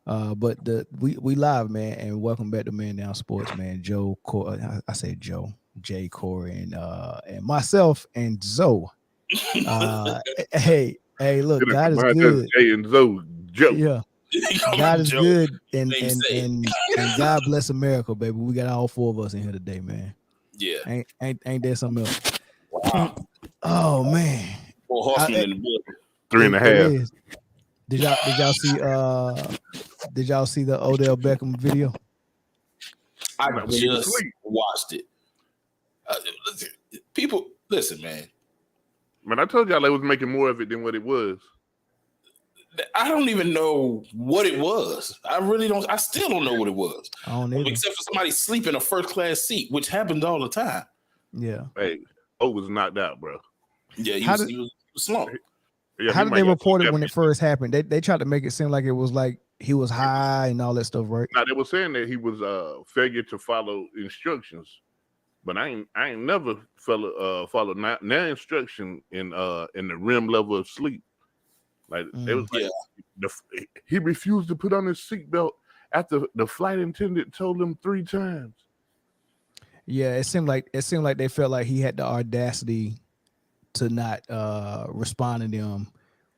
But we live, man, and welcome back to Man Down Sports, man. I said Joe, Jay, Corey, and myself and Zoe. Hey, look, God is good. Jay and Zoe, Joe. Yeah, God is good, and God bless America, baby. We got all four of us in here today, man. Yeah, ain't there something else? wow. Oh man, 4 horsemen in the Three building. and a half. Did y'all see the Odell Beckham video? I just watched it. People, listen, man. Man, I told y'all they was making more of it than what it was. I don't even know what it was. I really don't. I still don't know what it was. I don't either. Except for somebody sleeping in a first class seat, which happens all the time. Yeah. Hey, O was knocked out, bro. Yeah, he was slumped. Yeah, how did they report it when it first happened? They tried to make it seem like it was like he was high and all that stuff, right? Now they were saying that he was failure to follow instructions, but I ain't never followed no instruction in the REM level of sleep. Like it was like he refused to put on his seatbelt after the flight attendant told him 3 times. Yeah, it seemed like they felt like he had the audacity to not respond to them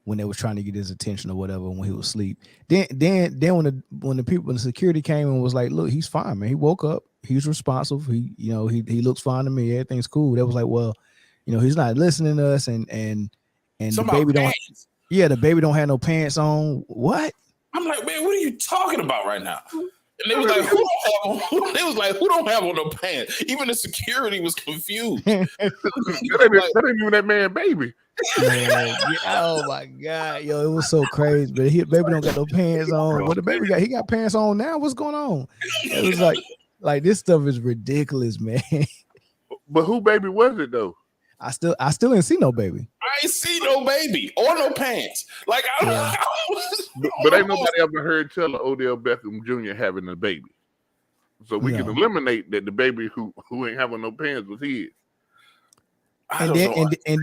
when they was trying to get his attention or whatever when he was asleep. Then when the security came and was like, look, he's fine, man. He woke up, he's responsive. He looks fine to me. Everything's cool. That was like, well, he's not listening to us and the baby the baby don't have no pants on. What? I'm like, man, what are you talking about right now? And they was like, who don't have on no pants? Even the security was confused. that ain't even that man baby. Man, oh my God, yo, it was so crazy. But baby don't got no pants on. What the baby got? He got pants on now. What's going on? It was like this stuff is ridiculous, man. But who baby was it though? I still didn't see no baby. I ain't see no baby or no pants. Like but ain't nobody ever heard tell of Odell Beckham Jr. having a baby. So we can eliminate that the baby who ain't having no pants was his. And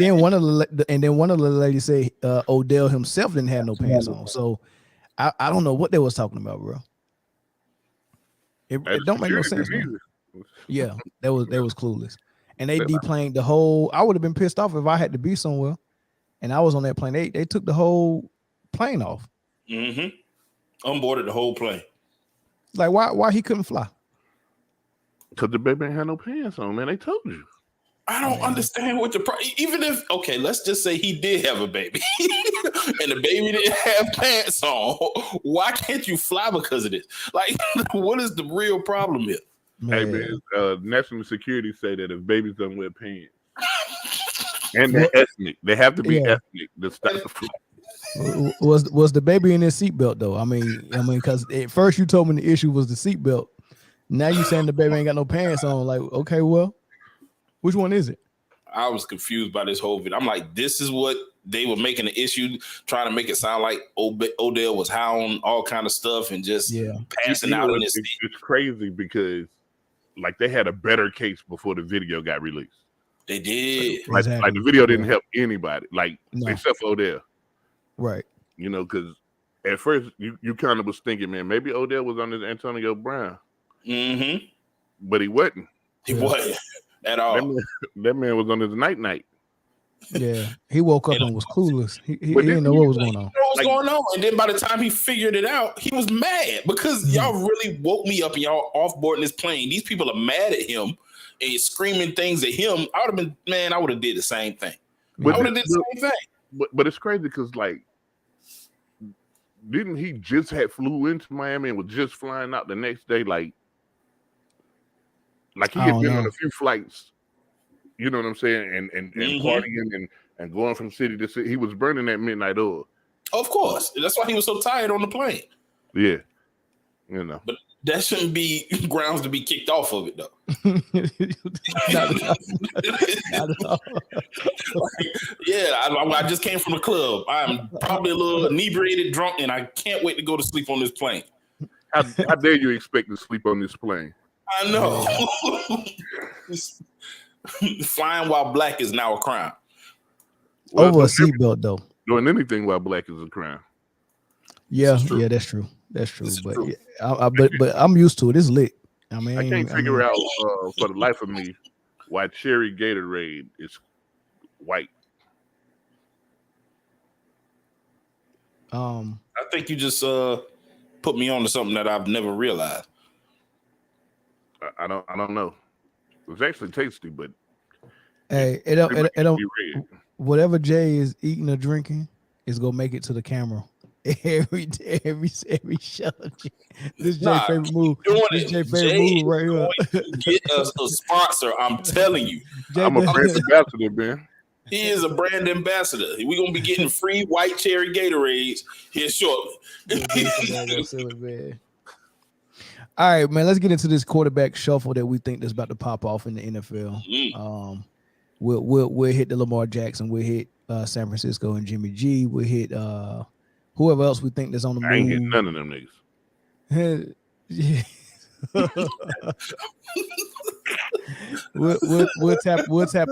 then one of the ladies say Odell himself didn't have no pants on. So I don't know what they was talking about, bro. It don't make no sense, man. Yeah, they was clueless. And they deplaned the whole. I would have been pissed off if I had to be somewhere and I was on that plane. They took the whole plane off. Mm-hmm. Unboarded the whole plane. Like why he couldn't fly? Because the baby ain't had no pants on, man. They told you. I don't understand what even if let's just say he did have a baby and the baby didn't have pants on. Why can't you fly because of this? Like, what is the real problem here? Man. Hey man, national security say that if babies don't wear pants, and they're ethnic, they have to be ethnic to stop the flight. Was the baby in his seatbelt though? I mean, because at first you told me the issue was the seatbelt. Now you saying the baby ain't got no pants on. Like, okay, well, which one is it? I was confused by this whole video. I'm like, this is what they were making the issue, trying to make it sound like Odell was high on all kind of stuff and just passing out in his seat. It's crazy because like they had a better case before the video got released. They did. Like the video didn't help anybody, except for Odell. Right. Because at first you kind of was thinking, man, maybe Odell was on this Antonio Brown. Mm-hmm. But he wasn't. He wasn't at all. That man was on his night. Yeah. He woke up and was clueless. He didn't know what was going on. What was going on? And then by the time he figured it out, he was mad because y'all really woke me up and y'all offboarding this plane. These people are mad at him and screaming things at him. I would have did the same thing. But it's crazy because didn't he just had flew into Miami and was just flying out the next day? Like he had been on a few flights, you know what I'm saying, and partying and going from city to city. He was burning that midnight oil. Of course. That's why he was so tired on the plane. Yeah. But that shouldn't be grounds to be kicked off of it, though. Not at all. I just came from the club. I'm probably a little inebriated, drunk, and I can't wait to go to sleep on this plane. How dare you expect to sleep on this plane? I know. Flying while black is now a crime. Over a seatbelt, though. Doing anything while black is a crime. Yeah, that's true. That's true. This is But true. but I'm used to it. It's lit. I mean, I can't I mean, figure out for the life of me why cherry Gatorade is white. I think you just put me on to something that I've never realized. I don't know. It's actually tasty, but hey, pretty much it don't. be red. Whatever Jay is eating or drinking is gonna make it to the camera. Every show. This Jay Nah, favorite keep move. doing This it. Jay Jay favorite move is right going to get us a sponsor. I'm telling you. here. I'm a brand ambassador, man. He is a brand ambassador. We're gonna be getting free white cherry Gatorades here shortly. Man. All right, man. Let's get into this quarterback shuffle that we think that's about to pop off in the NFL. We'll hit the Lamar Jackson. We'll hit San Francisco and Jimmy G. We'll hit whoever else we think that's on the move. I ain't hitting none of them niggas. Yeah. we'll tap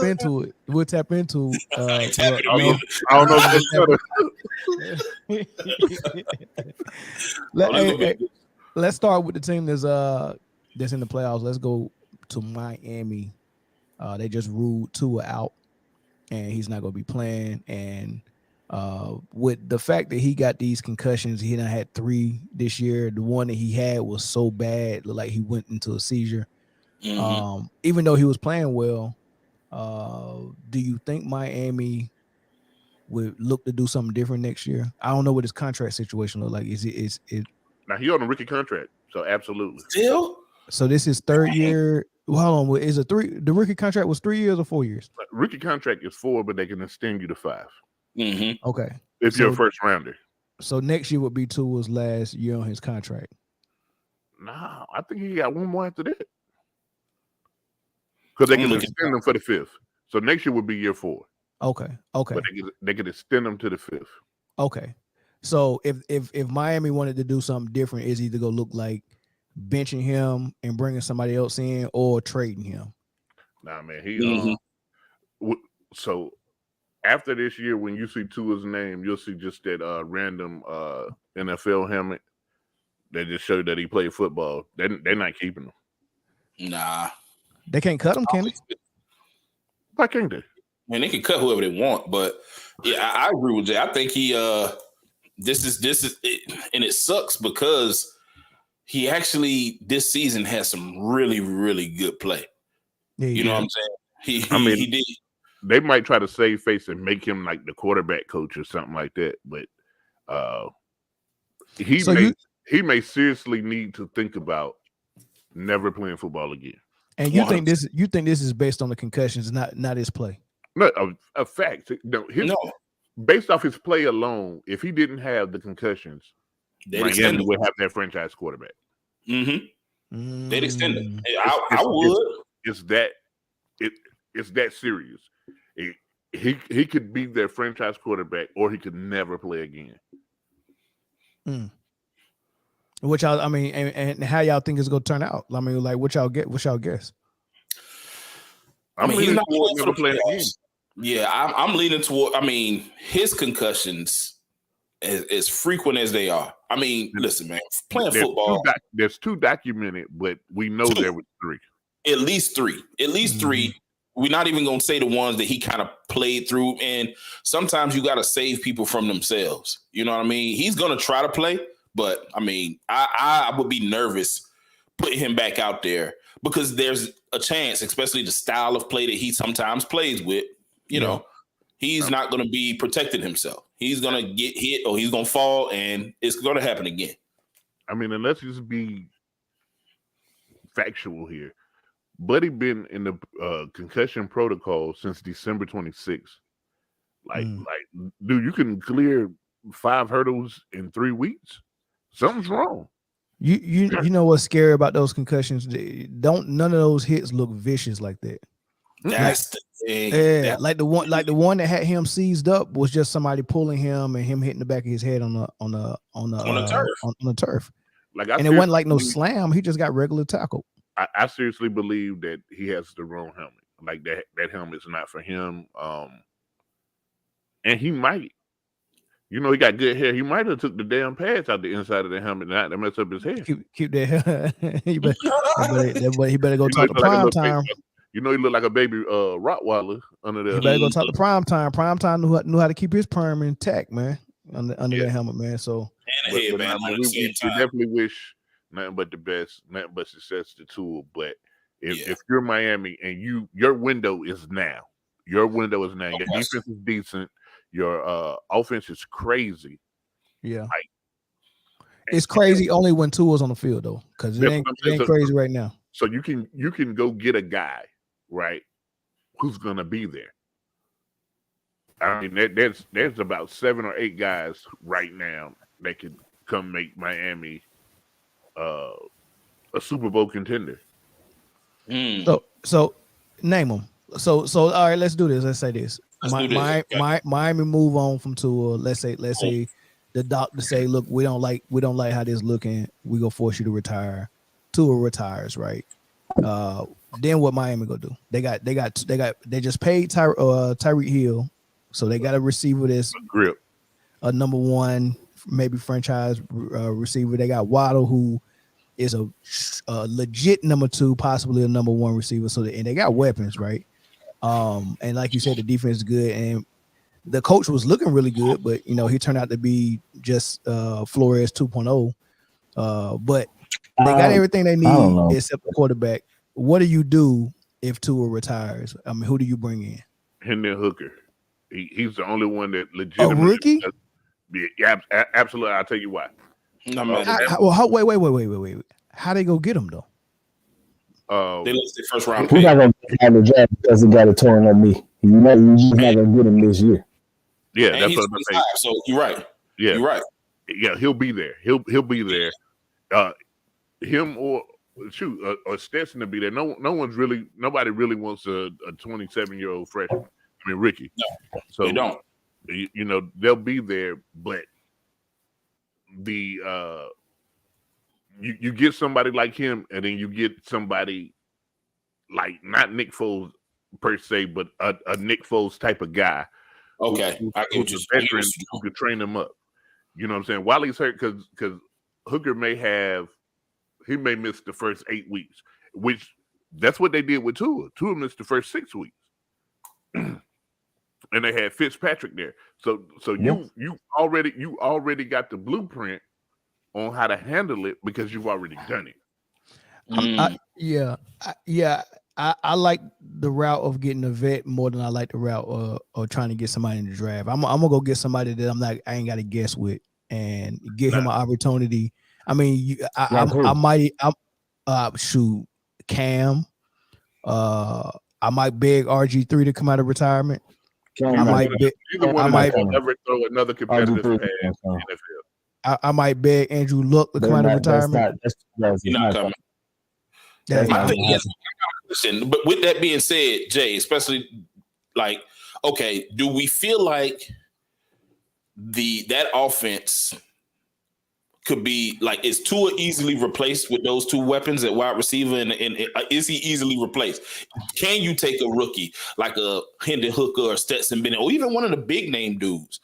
into it. We'll tap into I don't no. I don't know if that's better. Let's start with the team that's in the playoffs. Let's go to Miami. They just ruled Tua out, and he's not going to be playing. And with the fact that he got these concussions, he done had 3 this year. The one that he had was so bad, looked like he went into a seizure. Even though he was playing well, do you think Miami would look to do something different next year? I don't know what his contract situation look like. Is it? Now he on a rookie contract, so absolutely. Still? So this is 3rd year. Well, hold on. Is it 3? The rookie contract was 3 years or 4 years? Rookie contract is 4, but they can extend you to 5. Okay. If you're a first rounder. So next year would be Tua's last year on his contract. Nah, I think he got one more after that. Because they can extend them for the 5th. So next year would be year 4. Okay. But they could extend them to the 5th. Okay. So if Miami wanted to do something different, is either go look like benching him and bringing somebody else in or trading him? Nah, man. He so after this year, when you see Tua's name, you'll see just that random NFL helmet. They just show that he played football. They're not keeping him. Nah. They can't cut him, can they? Why can't they? Man, they can cut whoever they want, but yeah, I agree with Jay. I think he this is it, and it sucks because he actually this season has some really, really good play. Yeah, you know what I'm saying? He did. They might try to save face and make him like the quarterback coach or something like that, but he may seriously need to think about never playing football again. And you think this is based on the concussions, not his play? No, a fact. No, based off his play alone, if he didn't have the concussions, Miami would have their franchise quarterback. They'd extend it. I would. It's that serious. He could be their franchise quarterback, or he could never play again. Which I mean, and how y'all think it's gonna turn out? I mean, like what y'all guess? I mean, he's not going to play again. Yeah, I'm leaning toward. I mean, his concussions, as frequent as they are. I mean, listen, man, playing football. There's 2 documented, but we know there was 3. At least 3. At least 3. We're not even gonna say the ones that he kind of played through. And sometimes you got to save people from themselves. You know what I mean? He's gonna try to play, but I mean, I would be nervous putting him back out there because there's a chance, especially the style of play that he sometimes plays with. You know, he's not going to be protecting himself. He's going to get hit or he's going to fall, and it's going to happen again. I mean, and let's just be factual here. Buddy been in the concussion protocol since December 26th. Like, dude, you can clear 5 hurdles in 3 weeks. Something's wrong. You know what's scary about those concussions? None of those hits look vicious like that. That's the thing. Yeah, like the one that had him seized up was just somebody pulling him and him hitting the back of his head on the turf. Like, and it wasn't like no slam. He just got regular tackle. I seriously believe that he has the wrong helmet. Like that helmet's not for him. And he might You know, he got good hair. He might have took the damn pads out the inside of the helmet and to mess up his hair. Keep that. He better go You know, talk he to look like a Prime little Time. you know, he look like a baby Rottweiler under there. He better go talk to Prime Time. Prime Time knew how to keep his perm intact, man, under that helmet, man. So, and a headband nah, on we the same time. definitely wish nothing but the best, nothing but success to Tua. But if you're Miami and your window is now, your defense is decent, your offense is crazy. yeah. Like, It's crazy only when Tua's on the field though, because it ain't crazy right now. So you can go get a guy, right, who's gonna be there. I mean, there's about 7 or 8 guys right now that could come make Miami a Super Bowl contender. So name them. So all right, let's do this. Let's say this. Miami move on from Tua. Let's say the doctor say, look, we don't like how this looking. We gonna force you to retire. Tua retires, right? Then what Miami gonna do? They just paid Tyreek Hill, so they got a receiver that's grip, a number one, maybe franchise receiver. They got Waddle, who is a legit number 2, possibly a number 1 receiver. So and they got weapons, right? And like you said, the defense is good, and the coach was looking really good, but he turned out to be just Flores 2.0. But they got everything they need except the quarterback. What do you do if Tua retires? I mean, who do you bring in? Hendon Hooker. He's the only one that legitimately. A rookie? Yeah, absolutely. I'll tell you why. Wait. How they go get him though? They lost their first round. We're not gonna get the draft because he got a torn on me. You just not gonna get him this year. Yeah, and that's what I'm saying. So you're right. Yeah, you're right. Yeah, he'll be there. He'll be there. Him or Stetson to be there. Nobody really wants a 27-year-old freshman. I mean, Ricky. No, so they don't. They'll be there, but the you get somebody like him, and then you get somebody like not Nick Foles per se, but a Nick Foles type of guy. Okay, who's a veteran who could train them up. You know what I'm saying? While he's hurt, because Hooker may miss the first 8 weeks, which that's what they did with Tua. Tua missed the first 6 weeks, and they had Fitzpatrick there. So you already got the blueprint on how to handle it because you've already done it. I like the route of getting a vet more than I like the route of trying to get somebody in the draft. I'm gonna go get somebody that I ain't got to guess with and give him an opportunity. I mean, I might shoot Cam. I might beg RG3 to come out of retirement. I might never throw another competitive pass in the NFL. I might beg Andrew Luck to come out of retirement. You're not coming. Listen, but with that being said, Jay, especially do we feel like that offense could be is Tua easily replaced with those 2 weapons at wide receiver, and is he easily replaced? Can you take a rookie like a Hendon Hooker or Stetson Bennett, or even one of the big name dudes,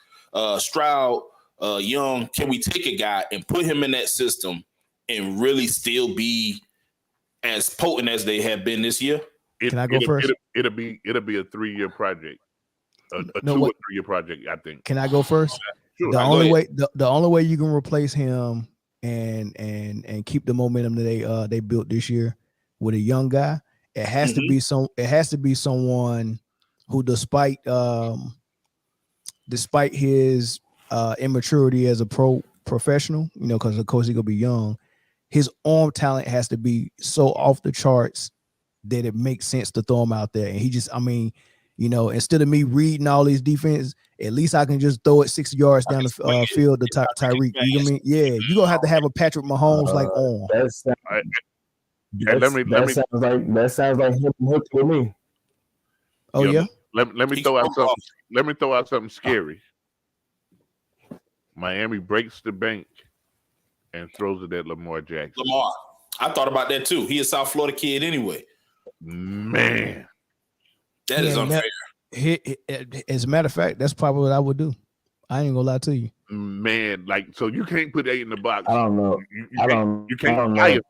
Stroud, Young? Can we take a guy and put him in that system and really still be as potent as they have been this year? Can I go first? It'll be a 3-year project, a 2 or 3 year project. I think. Can I go first? Sure. The only way you can replace him and keep the momentum that they built this year with a young guy, it has to be someone who, despite his immaturity as a professional, because of course he's gonna be young, his arm talent has to be so off the charts that it makes sense to throw him out there. And he just, instead of me reading all these defense, at least I can just throw it 60 yards down the field to Tyreek. You know what I mean? Yeah, you're gonna have to have a Patrick Mahomes arm. That sounds like him to me. Oh yeah. Let me throw out something. Let me throw out something scary. Miami breaks the bank and throws it at Lamar Jackson. Lamar, I thought about that too. He a South Florida kid anyway. Man, that is unfair. As a matter of fact, that's probably what I would do. I ain't gonna lie to you. Man, like, so you can't put 8 in the box. I don't know. You can't spy him.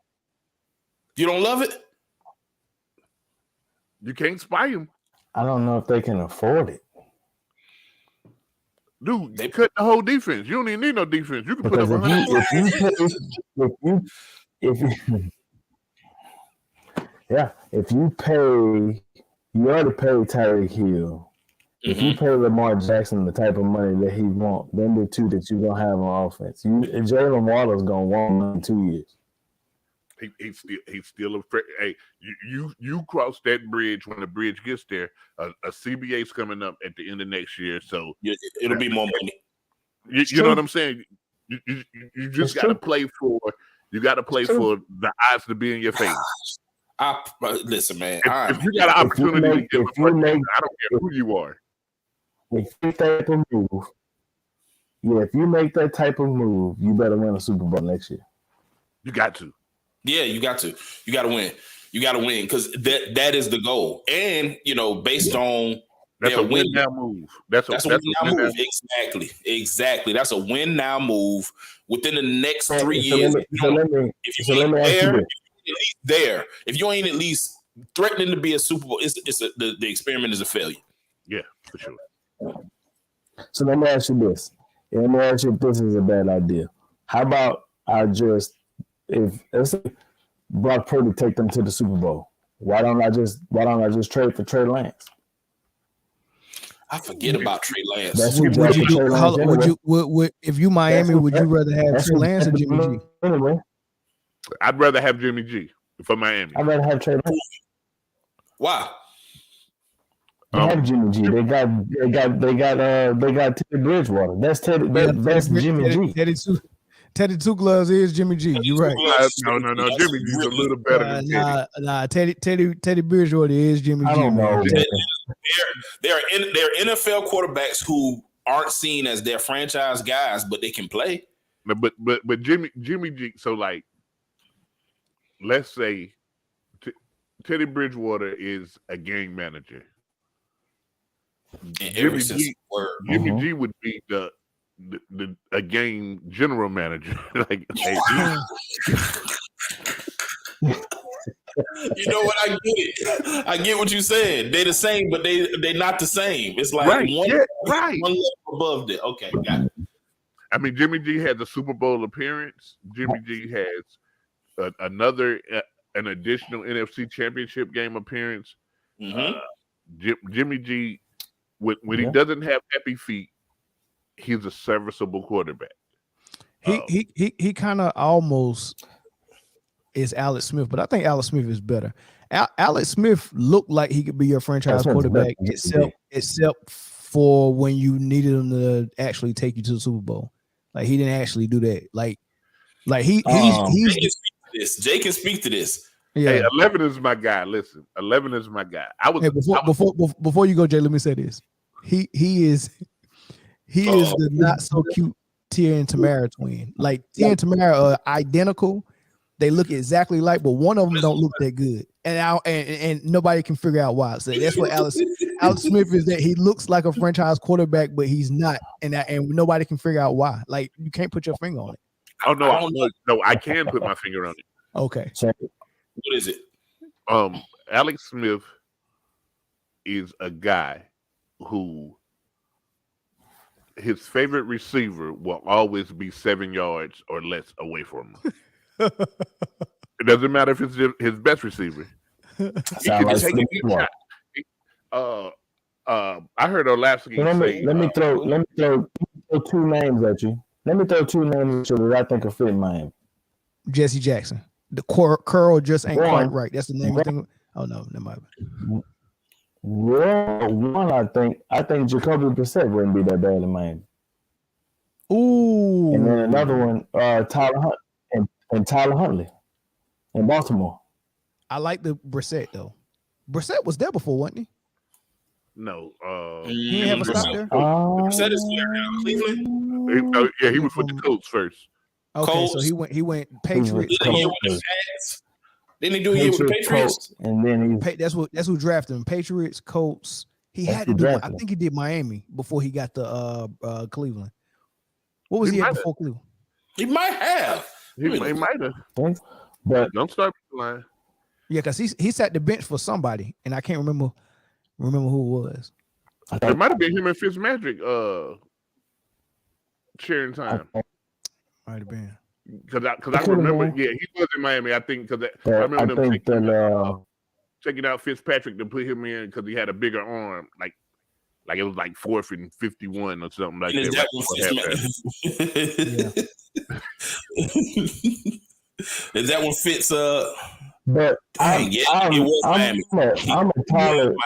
You don't love it? You can't spy him. I don't know if they can afford it. Dude, they cut the whole defense. You don't even need no defense. You can put up Because 100. if you pay, you already paid Tyreek Hill. If you pay Lamar Jackson the type of money that he wants, then the two that you're gonna have on offense, Jalen Waddle's gonna want in 2 years. He's still a friend. Hey, you cross that bridge when the bridge gets there. A CBA's coming up at the end of next year, so it'll be more money. You know what I'm saying? You just got to play for. You got to play for the odds to be in your face. Listen, man. If you got an opportunity to give I don't care who you are. If you type of move, if you make that type of move, you better win a Super Bowl next year. You got to. Yeah, you got to. You got to win. You got to win because that is the goal. And based on that's a win now move. That's a win now move. Exactly. That's a win now move within the next 3 years. If you ain't at least threatening to be a Super Bowl, the experiment is a failure. Yeah, for sure. So let me ask you this. Let me ask you if this is a bad idea. How about if let's say Brock Purdy take them to the Super Bowl? Why don't I just trade for Trey Lance? I forget about Trey Lance. If you Miami, would you rather have Trey Lance or Jimmy G? I'd rather have Jimmy G for Miami. I'd rather have Trey Lance. Why? They have Jimmy G. They got Teddy Bridgewater. That's Jimmy G. Teddy Two Gloves is Jimmy G. You're right. No. Jimmy G's a little better than Teddy. Teddy Bridgewater is Jimmy G. I don't know. There are NFL quarterbacks who aren't seen as their franchise guys, but they can play. But Jimmy G. So like, let's say Teddy Bridgewater is a game manager. Jimmy G would be a game general manager. Like, hey, you know what? I get it. I get what you said. They're the same, but they're not the same. It's like one level above that. Okay, got it. I mean, Jimmy G has a Super Bowl appearance. Jimmy G has an additional NFC Championship game appearance. Jimmy G, when he doesn't have happy feet, he's a serviceable quarterback. He kind of almost is Alex Smith, but I think Alex Smith is better. Alex Smith looked like he could be your franchise quarterback, except for when you needed him to actually take you to the Super Bowl. Like he didn't actually do that. Like he's Jay can speak to this. Yeah. Hey, 11 is my guy. Listen, 11 is my guy. Before you go, Jay, let me say this. He is the not so cute Tia and Tamara twin. Like Tia and Tamara are identical. They look exactly like, but one of them don't look that good. And nobody can figure out why. So that's what Alex Smith is, that he looks like a franchise quarterback, but he's not. And nobody can figure out why. Like you can't put your finger on it. Oh no, I can put my finger on it. Okay. What is it? Alex Smith is a guy who his favorite receiver will always be 7 yards or less away from him. It doesn't matter if it's his best receiver. He can take a good shot. I heard Olafsky say. Let me throw two names at you. Let me throw two names at you that I think will fit in Miami. Jesse Jackson. The curl just ain't quite right. That's the name. Oh no, never mind. One, I think Jacoby Brissett wouldn't be that bad in Miami. Ooh. And then another one, Tyler Huntley in Baltimore. I like the Brissett though. Brissett was there before, wasn't he? No. He didn't have a stop there? Brissett is there now, Cleveland. He was with the Colts first. Okay, Colts. so he went Patriots. Didn't he do a year with the Patriots? And then that's who drafted him. Patriots, Colts, He That's had who to do. I drafted him. think he did Miami before he got to Cleveland. What was He he at might before Cleveland? He might have. He might have. But Don't start lying. Yeah, because he sat the bench for somebody, and I can't remember who it was. It might have been him and Fitzmagic sharing time. Might have been. Because I remember, yeah, he was in Miami. I think because I remember them taking out Fitzpatrick to put him in because he had a bigger arm, like it was like 4th and 51 or something like Is that. Is that one Fitz? But I'm a Tyler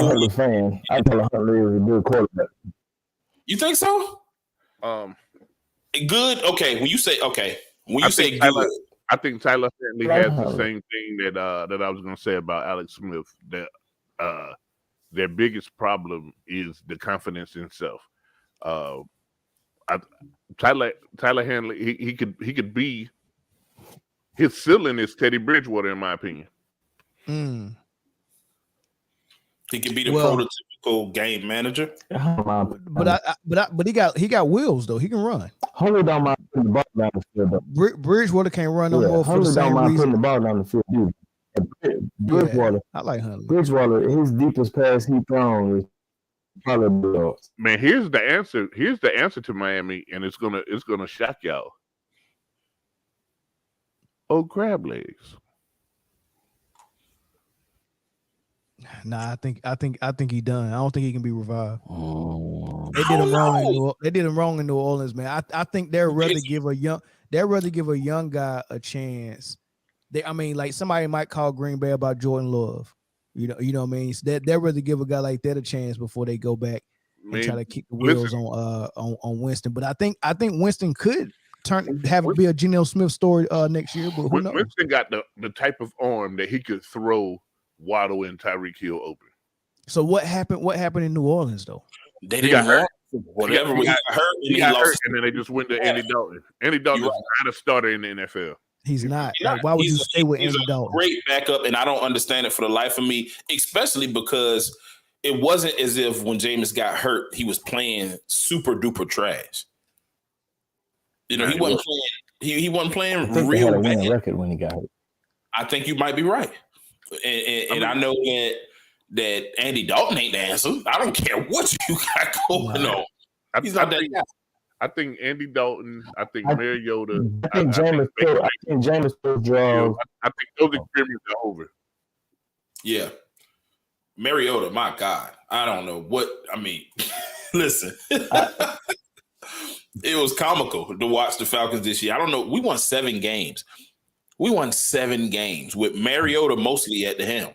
Huntley fan. I Tyler Huntley is a good quarterback. You think so? Good. Okay. When you say good, I think Tyler Huntley has the same thing that I was going to say about Alex Smith. That their biggest problem is the confidence in self. Tyler Huntley, he could be. His ceiling is Teddy Bridgewater, in my opinion. He could be the prototypical game manager. But he got wheels though. He can run. Huntley don't mind putting the ball down the field. Bridgewater can't run no more for the same don't mind reason. putting the ball down the field. Bridgewater, I like Huntley. Bridgewater, his deepest pass he thrown is probably. Man, here's the answer. Here's the answer to Miami, and it's gonna shock y'all. Oh, crab legs. Nah, I think he done. I don't think he can be revived. They did him wrong. They did him wrong in New Orleans, man. I think they'd rather give a young guy a chance. Like somebody might call Green Bay about Jordan Love. You know what I mean? So they'd rather give a guy like that a chance before they go back and try to kick the wheels on Winston. But I think Winston could be a Geno Smith story next year. But who knows? Winston got the type of arm that he could throw Waddle and Tyreek Hill open. So what happened? What happened in New Orleans though? They didn't hurt. Whatever he got hurt, and then they just went to Andy Dalton. Andy Dalton is not a starter in the NFL. He's not. Like, why would you stay with Andy Dalton? Great backup, and I don't understand it for the life of me, especially because it wasn't as if when Jameis got hurt, he was playing super duper trash. He wasn't playing. He wasn't playing real bad. Winning record when he got hurt. I think you might be right, and I know that Andy Dalton ain't the answer. I don't care what you got going on. He's not that guy. I think Andy Dalton. I think Mariota. I think Jameis still draws. I think those experiments are over. Yeah, Mariota. My God, I don't know what I mean. Listen, it was comical to watch the Falcons this year. I don't know. We won 7 games. We won 7 games with Mariota mostly at the helm.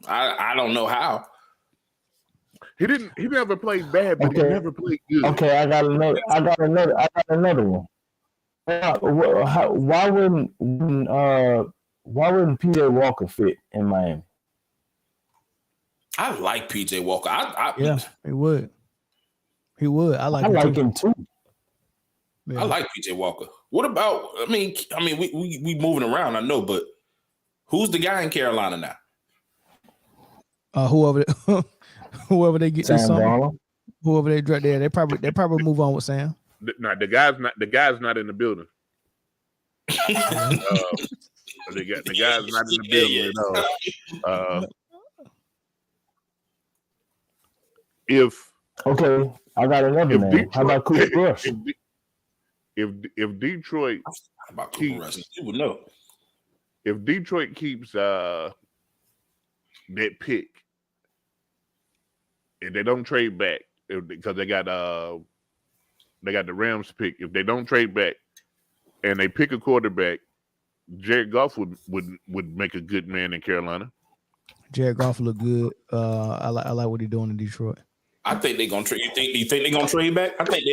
I don't know how. He never played bad, but he never played good. Okay, I got another one. Why wouldn't PJ Walker fit in Miami? I like PJ Walker. Yeah, he would. He would. I like him too. Yeah. I like PJ Walker. What about? I mean, we moving around. I know, but who's the guy in Carolina now? Whoever they get this summer, whoever they draft there, they probably move on with Sam. No, the guy's not in the building. The guy's not in the building at all. I got another name. How about Cooper Rush? If Detroit if Detroit keeps that pick, if they don't trade back, because they got the Rams pick, if they don't trade back and they pick a quarterback, Jared Goff would make a good man in Carolina. Jared Goff look good. I like what he's doing in Detroit. I think they're gonna trade. Do you think they're gonna trade back? I think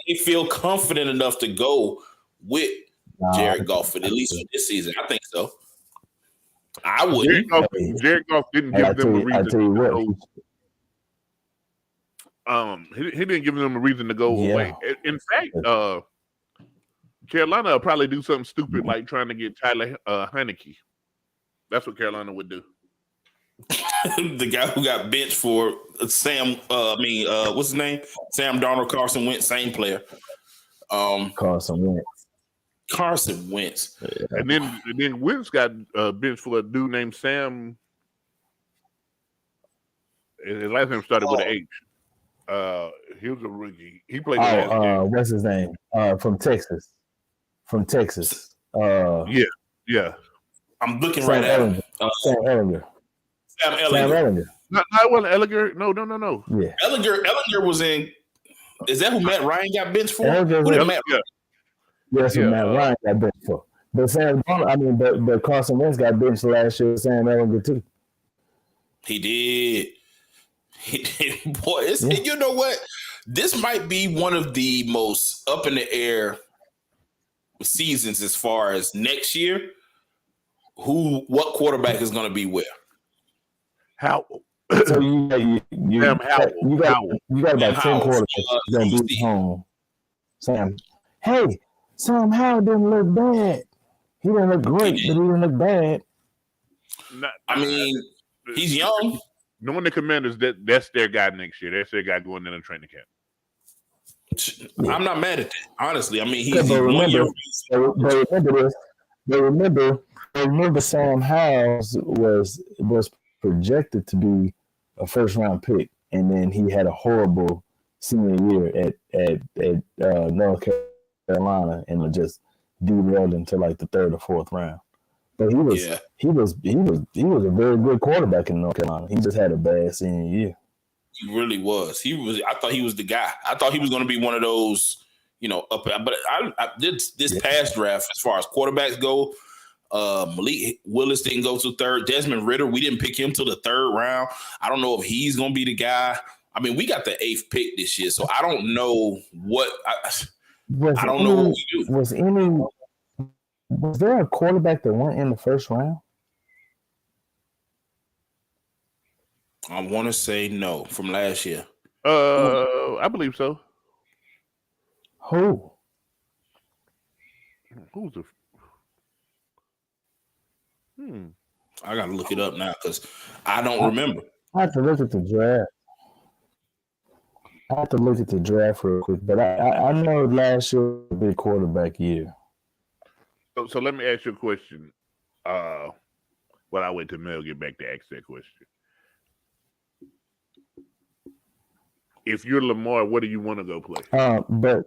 they feel confident enough to go with Jared Goff at least for this season. I think so. I wouldn't. Jared Goff didn't give them a reason to go. He didn't give them a reason to go away. In fact, Carolina will probably do something stupid like trying to get Tyler Heineke. That's what Carolina would do. the guy who got benched for Sam. What's his name? Sam Darnold, Carson Wentz, same player. Carson Wentz. Carson Wentz. And then Wentz got benched for a dude named Sam. His last name started with an H. He was a rookie. He played. What's his name? From Texas. Yeah. I'm looking right at him. Sam Ellinger. Sam Ellinger. Not one Ellinger. No. Yeah. Ellinger was in. Is that who Matt Ryan got benched for? That's what Matt Ryan got benched for. But but Carson Wentz got benched last year. Sam Ellinger too. He did. Boy, you know what? This might be one of the most up in the air seasons as far as next year. What quarterback is going to be where? How? So you got about 10 quarterbacks going to be home. Sam Howell didn't look bad. He didn't look great, but he didn't look bad. He's young. Knowing the Commanders, that's their guy next year. That's their guy going in the training camp. I'm not mad at that, honestly. I mean, he's 1 year. Remember Sam Howell was projected to be a first round pick, and then he had a horrible senior year at North Carolina and just derailed into like the 3rd or 4th round. But he was a very good quarterback in North Carolina. He just had a bad senior year. He really was. I thought he was the guy. I thought he was going to be one of those, up. But I did this past draft as far as quarterbacks go. Malik Willis didn't go to 3rd. Desmond Ridder, we didn't pick him till the 3rd round. I don't know if he's going to be the guy. I mean, we got the 8th pick this year, so I don't know what. I don't know what we do. Was there a quarterback that went in the 1st round? I want to say no from last year. I believe so. Who? Who's the? I got to look it up now because I don't remember. I have to look at the draft. Real quick, but I know last year was a big quarterback year. So let me ask you a question. I'll wait till Mel get back to ask that question. If you're Lamar, what do you want to go play? Well,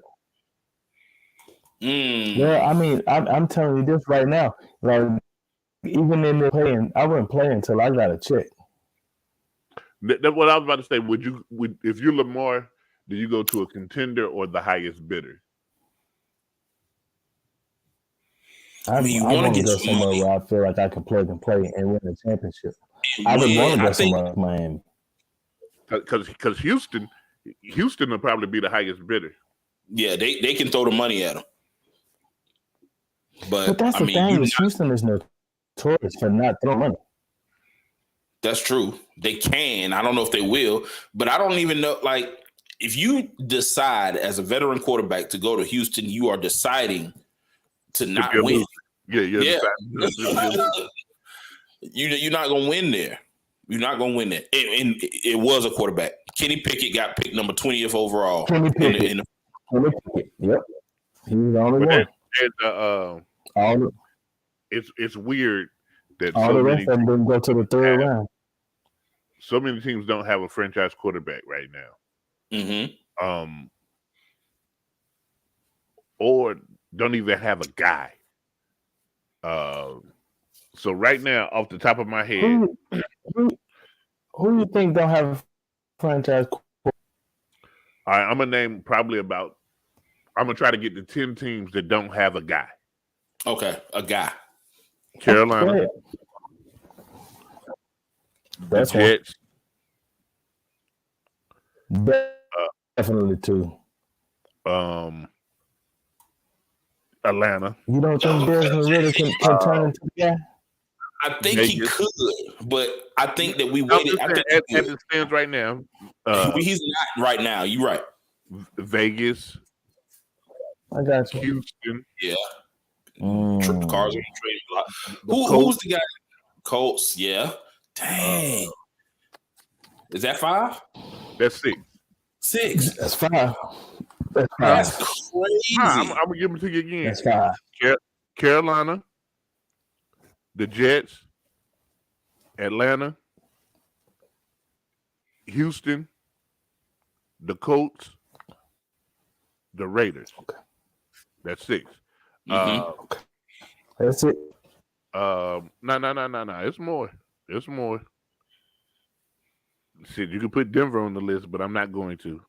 I mean, I'm telling you this right now. Like, even in the playing, I wouldn't play until I got a check. That's what I was about to say. If you're Lamar, do you go to a contender or the highest bidder? I want to go somewhere where I feel like I can plug and play and win a championship. I would want to go somewhere like Miami. Because Houston will probably be the highest bidder. Yeah, they can throw the money at him. But that's the thing. Houston is notorious for not throwing money. That's true. They can. I don't know if they will, but I don't even know. Like, if you decide as a veteran quarterback to go to Houston, you are deciding to not win. Yeah. You're not gonna win there. You're not gonna win there. And it was a quarterback. Kenny Pickett got picked number 20th overall. Kenny Pickett. Yep. He was the only one. It's weird that all the rest of them didn't go to the 3rd round. So many teams don't have a franchise quarterback right now. Mm-hmm. Or don't even have a guy. So right now, off the top of my head, who do you think don't have a franchise quarterback? All right, I'm gonna name probably I'm gonna try to get to 10 teams that don't have a guy. Okay, a guy. Carolina, the Jets, definitely too. Atlanta. You don't think Desmond Ridder can turn into a guy? I think he could, but I think that we waited. As it stands right now, he's not right now. You're right. Vegas. I got you. Houston. Yeah. Cars on the trading block. Who's the guy? Colts. Yeah. Dang. Is that 5? That's 6. 6. That's 5. That's 5. That's crazy. I'm gonna give it to you again. That's 5. Carolina, the Jets, Atlanta, Houston, the Colts, the Raiders. Okay. That's 6. Okay. That's it. No. It's more. It's more. Shit, you can put Denver on the list, but I'm not going to.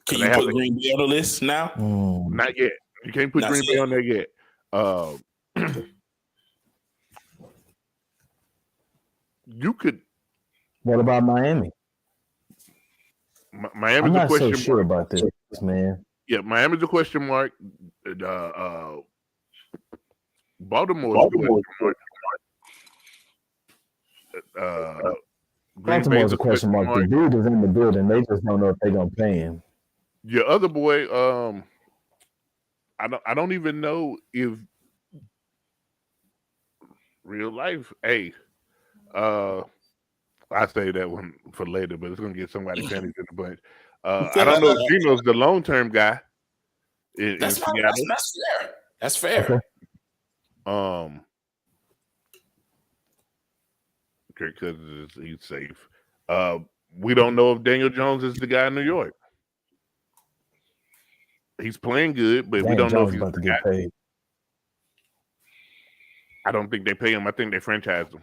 Can you put Green Bay on the list now? Not yet. You can't put Green Bay on there yet. You could. What about Miami? Miami's I'm not a question so sure mark. about this, man. Yeah, Miami's a question mark. Baltimore's a question mark. Green Baltimore's Bay's a question mark. The dude is in the building. They just don't know if they're gonna pay him. Your other boy, I don't even know if real life. Hey, I say that one for later, but it's gonna get somebody panties in the bunch. I don't know if Gino's the long-term guy in Seattle. That's fair. That's fair. Okay. Kirk Cousins, he's safe. We don't know if Daniel Jones is the guy in New York. He's playing good, but we don't know if he's about to get paid. I don't think they pay him. I think they franchise him.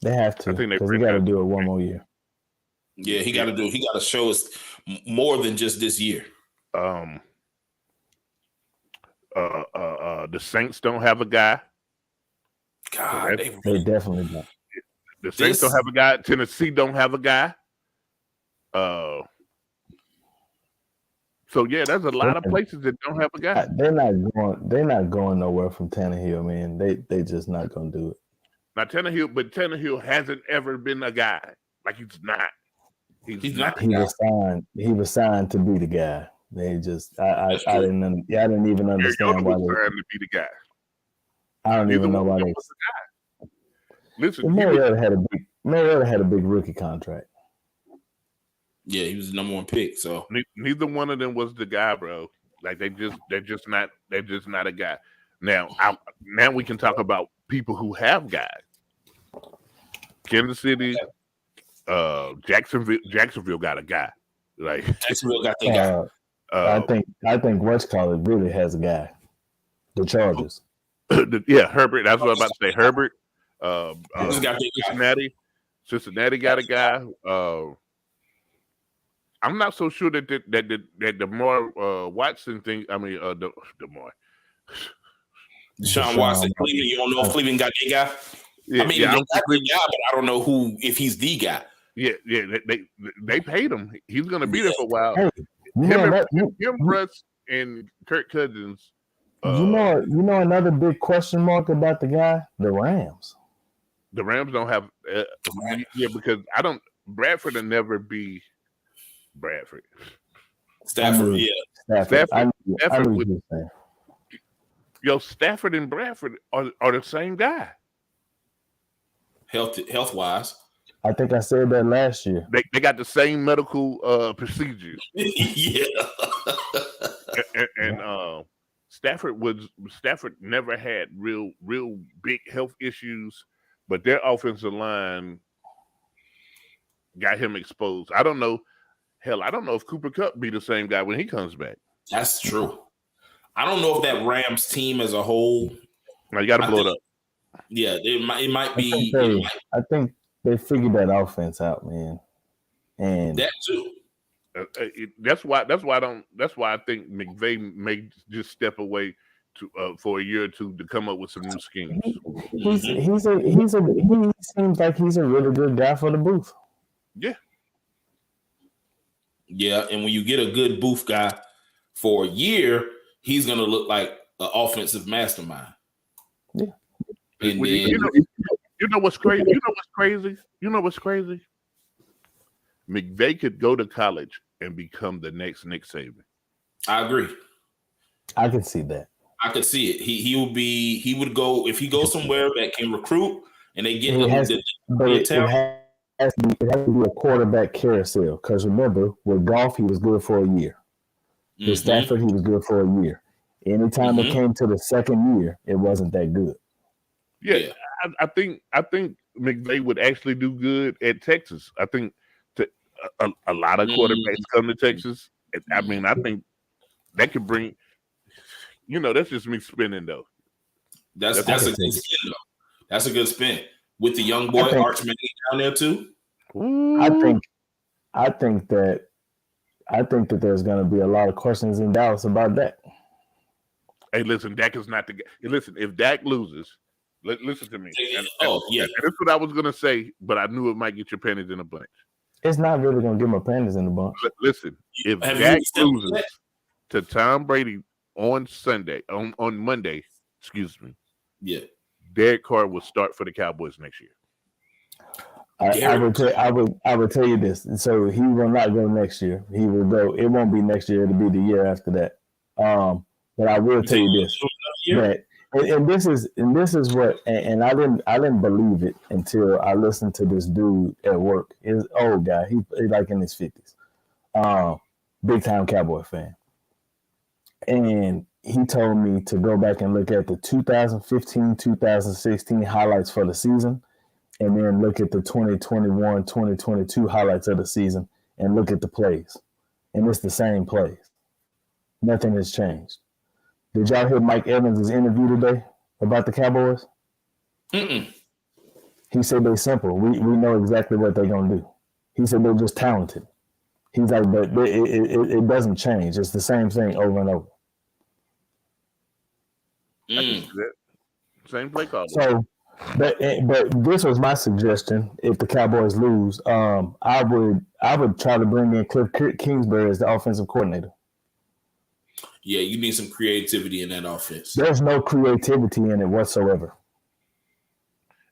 They have to, because he got to do it one more year. Yeah, he got to show us more than just this year. The Saints don't have a guy. God, they definitely don't. The Saints don't have a guy. Tennessee don't have a guy. So yeah, there's a lot of places that don't have a guy. They're not going nowhere from Tannehill, man. They just not gonna do it. Now Tannehill hasn't ever been a guy. Like he's not. He's not. He was signed to be the guy. They just I didn't even understand why they signed to be the guy. I don't even know why they. Listen, Mariota had a big rookie contract. Yeah, he was the number 1 pick. So neither one of them was the guy, bro. Like they're just not a guy. Now we can talk about people who have guys. Kansas City, Jacksonville got a guy. Like Jacksonville got that guy. I think West College really has a guy. The Chargers. Herbert. That's what I was about to say. Herbert. Cincinnati got a guy. I'm not so sure that the Lamar Watson thing. I mean, the Lamar. Deshaun Watson. Cleveland. You don't know if Cleveland got the guy. Yeah, they got the guy, but I don't know if he's the guy. Yeah. They paid him. He's going to be there for a while. Hey, him, Russ, and Kirk Cousins. You know another big question mark about the guy, the Rams. The Rams don't have. Because Bradford will never be Bradford. Stafford. Stafford and Bradford are the same guy. Health wise. I think I said that last year. They got the same medical procedures. Yeah. and Stafford never had real big health issues, but their offensive line got him exposed. I don't know. Hell, I don't know if Cooper Kupp be the same guy when he comes back. That's true. I don't know if that Rams team as a whole. Now you got to blow it up. Yeah, it might be. I think they figured that offense out, man. And that too. That's why I think McVay may just step away for a year or two to come up with some new schemes. He seems like he's a really good guy for the booth. Yeah. Yeah, and when you get a good booth guy for a year, he's gonna look like an offensive mastermind. Yeah. And you know what's crazy? You know what's crazy? McVay could go to college and become the next Nick Saban. I agree. I can see that. I could see it. He would go if he goes somewhere that can recruit and they get it has to be a quarterback carousel. Because remember, with Goff, he was good for a year. With Stafford, he was good for a year. Anytime it came to the second year, it wasn't that good. Yeah. I think McVay would actually do good at Texas. I think a lot of quarterbacks come to Texas. I mean, I think that could bring. That's just me spinning though. That's a good spin though. That's a good spin with the young boy Arch Manning down there too. I think that there's going to be a lot of questions in Dallas about that. Hey, listen, Dak is not the guy. Listen, if Dak loses, listen to me. That's what I was going to say, but I knew it might get your panties in a bunch. It's not really going to get my panties in a bunch. Listen, if Dak loses to Tom Brady on Monday, excuse me. Yeah. Derek Carr will start for the Cowboys next year. I would tell you this. So he will not go next year. He will go. It won't be next year. It'll be the year after that. But I will tell you this. And this is what. And I didn't believe it until I listened to this dude at work. He's an old guy. He's like in his 50s. Big time Cowboy fan. And he told me to go back and look at the 2015, 2016 highlights for the season, and then look at the 2021, 2022 highlights of the season and look at the plays. And it's the same plays. Nothing has changed. Did y'all hear Mike Evans' interview today about the Cowboys? Mm-mm. He said they're simple. We know exactly what they're going to do. He said they're just talented. He's like, but it doesn't change. It's the same thing over and over. Same play call. So, but this was my suggestion. If the Cowboys lose, I would try to bring in Cliff Kingsbury as the offensive coordinator. Yeah, you need some creativity in that offense. There's no creativity in it whatsoever.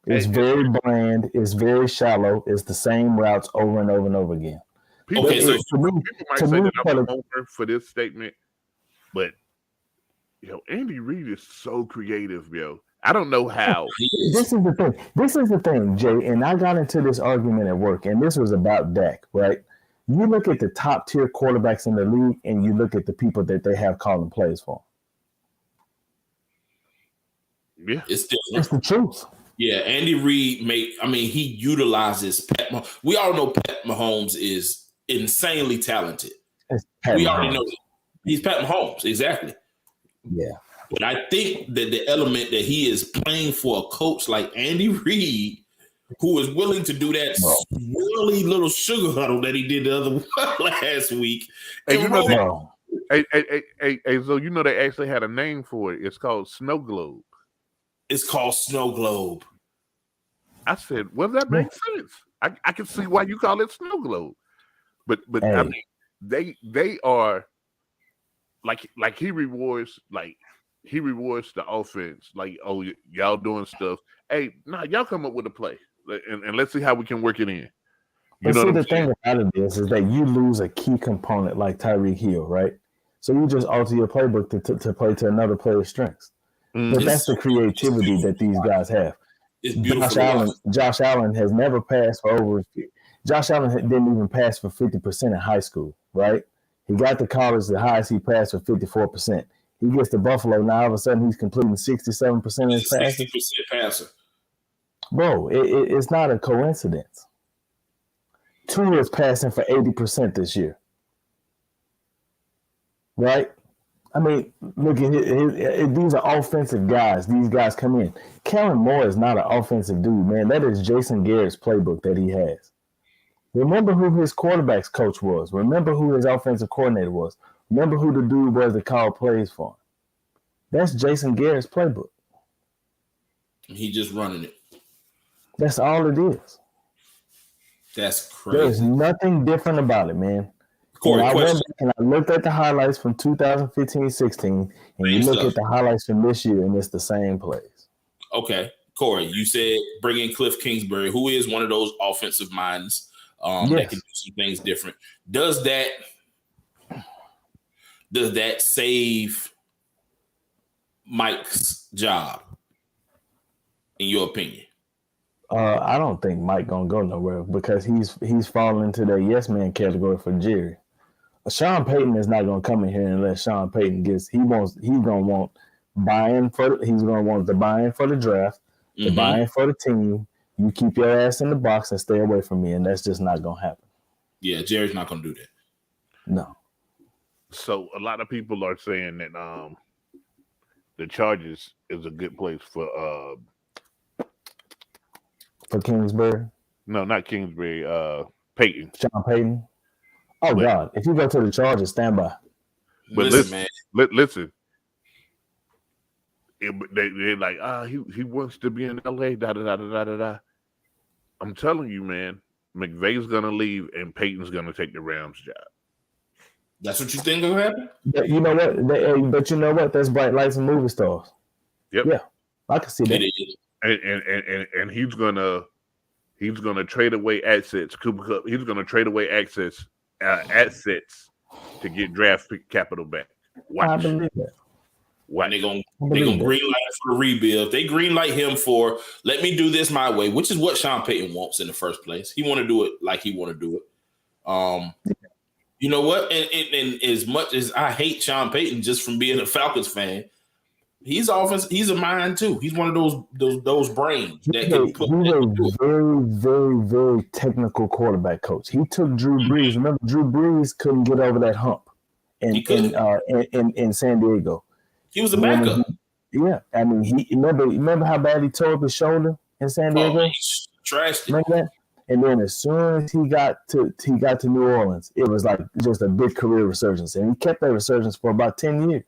It's very bland. It's very shallow. It's the same routes over and over and over again. People might say that I'm a homer for this statement, but Andy Reid is so creative, yo. I don't know how. This is the thing, Jay. And I got into this argument at work, and this was about Dak, right? You look at the top tier quarterbacks in the league, and you look at the people that they have calling plays for. Yeah, it's different. It's the truth. Yeah, Andy Reid he utilizes Pat Mahomes. We all know Pat Mahomes is insanely talented. We already know he's Pat Mahomes, exactly. Yeah. But I think that the element that he is playing for a coach like Andy Reid, who is willing to do that swirly little sugar huddle that he did the other last week. Hey, so they actually had a name for it. It's called Snow Globe. It's called Snow Globe. I said, well, that makes sense. I can see why you call it Snow Globe. But hey. I mean, they are like he rewards the offense. Like, oh, y'all doing stuff. Hey, y'all come up with a play, and let's see how we can work it in. But see, the thing about it is that you lose a key component like Tyreek Hill, right? So you just alter your playbook to play to another player's strengths. But that's the creativity that these guys have. Josh Allen has never passed for over. Josh Allen didn't even pass for 50% in high school, right? He got to college, the highest he passed for 54%. He gets to Buffalo, now all of a sudden he's completing 67% of his passes. 60% passer. Bro, it's not a coincidence. Tua is passing for 80% this year. Right? I mean, look at these are offensive guys. These guys come in. Kellen Moore is not an offensive dude, man. That is Jason Garrett's playbook that he has. Remember who his quarterback's coach was. Remember who his offensive coordinator was. Remember who the dude was that called plays for him. That's Jason Garrett's playbook. He just running it. That's all it is. That's crazy. There's nothing different about it, man. Corey, I looked at the highlights from 2015-16, and you look at the highlights from this year, and it's the same plays. Okay. Corey, you said bring in Cliff Kingsbury, who is one of those offensive minds that can do some things different. Does that save Mike's job, in your opinion? I don't think Mike gonna go nowhere because he's falling into that yes man category for Jerry. Sean Payton is not gonna come in here unless Sean Payton he's gonna want buy-in he's gonna want the buy-in for the draft, the buy-in for the team. You keep your ass in the box and stay away from me, and that's just not gonna happen. Yeah, Jerry's not gonna do that. No. So a lot of people are saying that the Chargers is a good place for Kingsbury. No, not Kingsbury. Peyton. Sean Payton. Oh God! If you go to the Chargers, stand by. But listen, man. Listen. They're like, he wants to be in LA. Da da da da da da. I'm telling you, man. McVay's gonna leave, and Peyton's gonna take the Rams job. That's what you think will happen? But you know what? But you know what? That's bright lights and movie stars. Yep. Yeah, I can see that. And he's gonna trade away assets. Cooper Kupp. He's gonna trade away assets to get draft pick capital back. Watch. I believe that. Watch. They're gonna green light for the rebuild. They green light him for let me do this my way, which is what Sean Payton wants in the first place. He want to do it like he want to do it. You know what? And as much as I hate Sean Payton just from being a Falcons fan, he's a mind too. He's one of those brains that can put. He's a very, very, very technical quarterback coach. He took Drew Brees. Remember, Drew Brees couldn't get over that hump in San Diego. He was a backup. I mean, he remember how bad he tore up his shoulder in San Diego. He trashed it. Remember that? And then as soon as he got to New Orleans, it was like just a big career resurgence, and he kept that resurgence for about 10 years.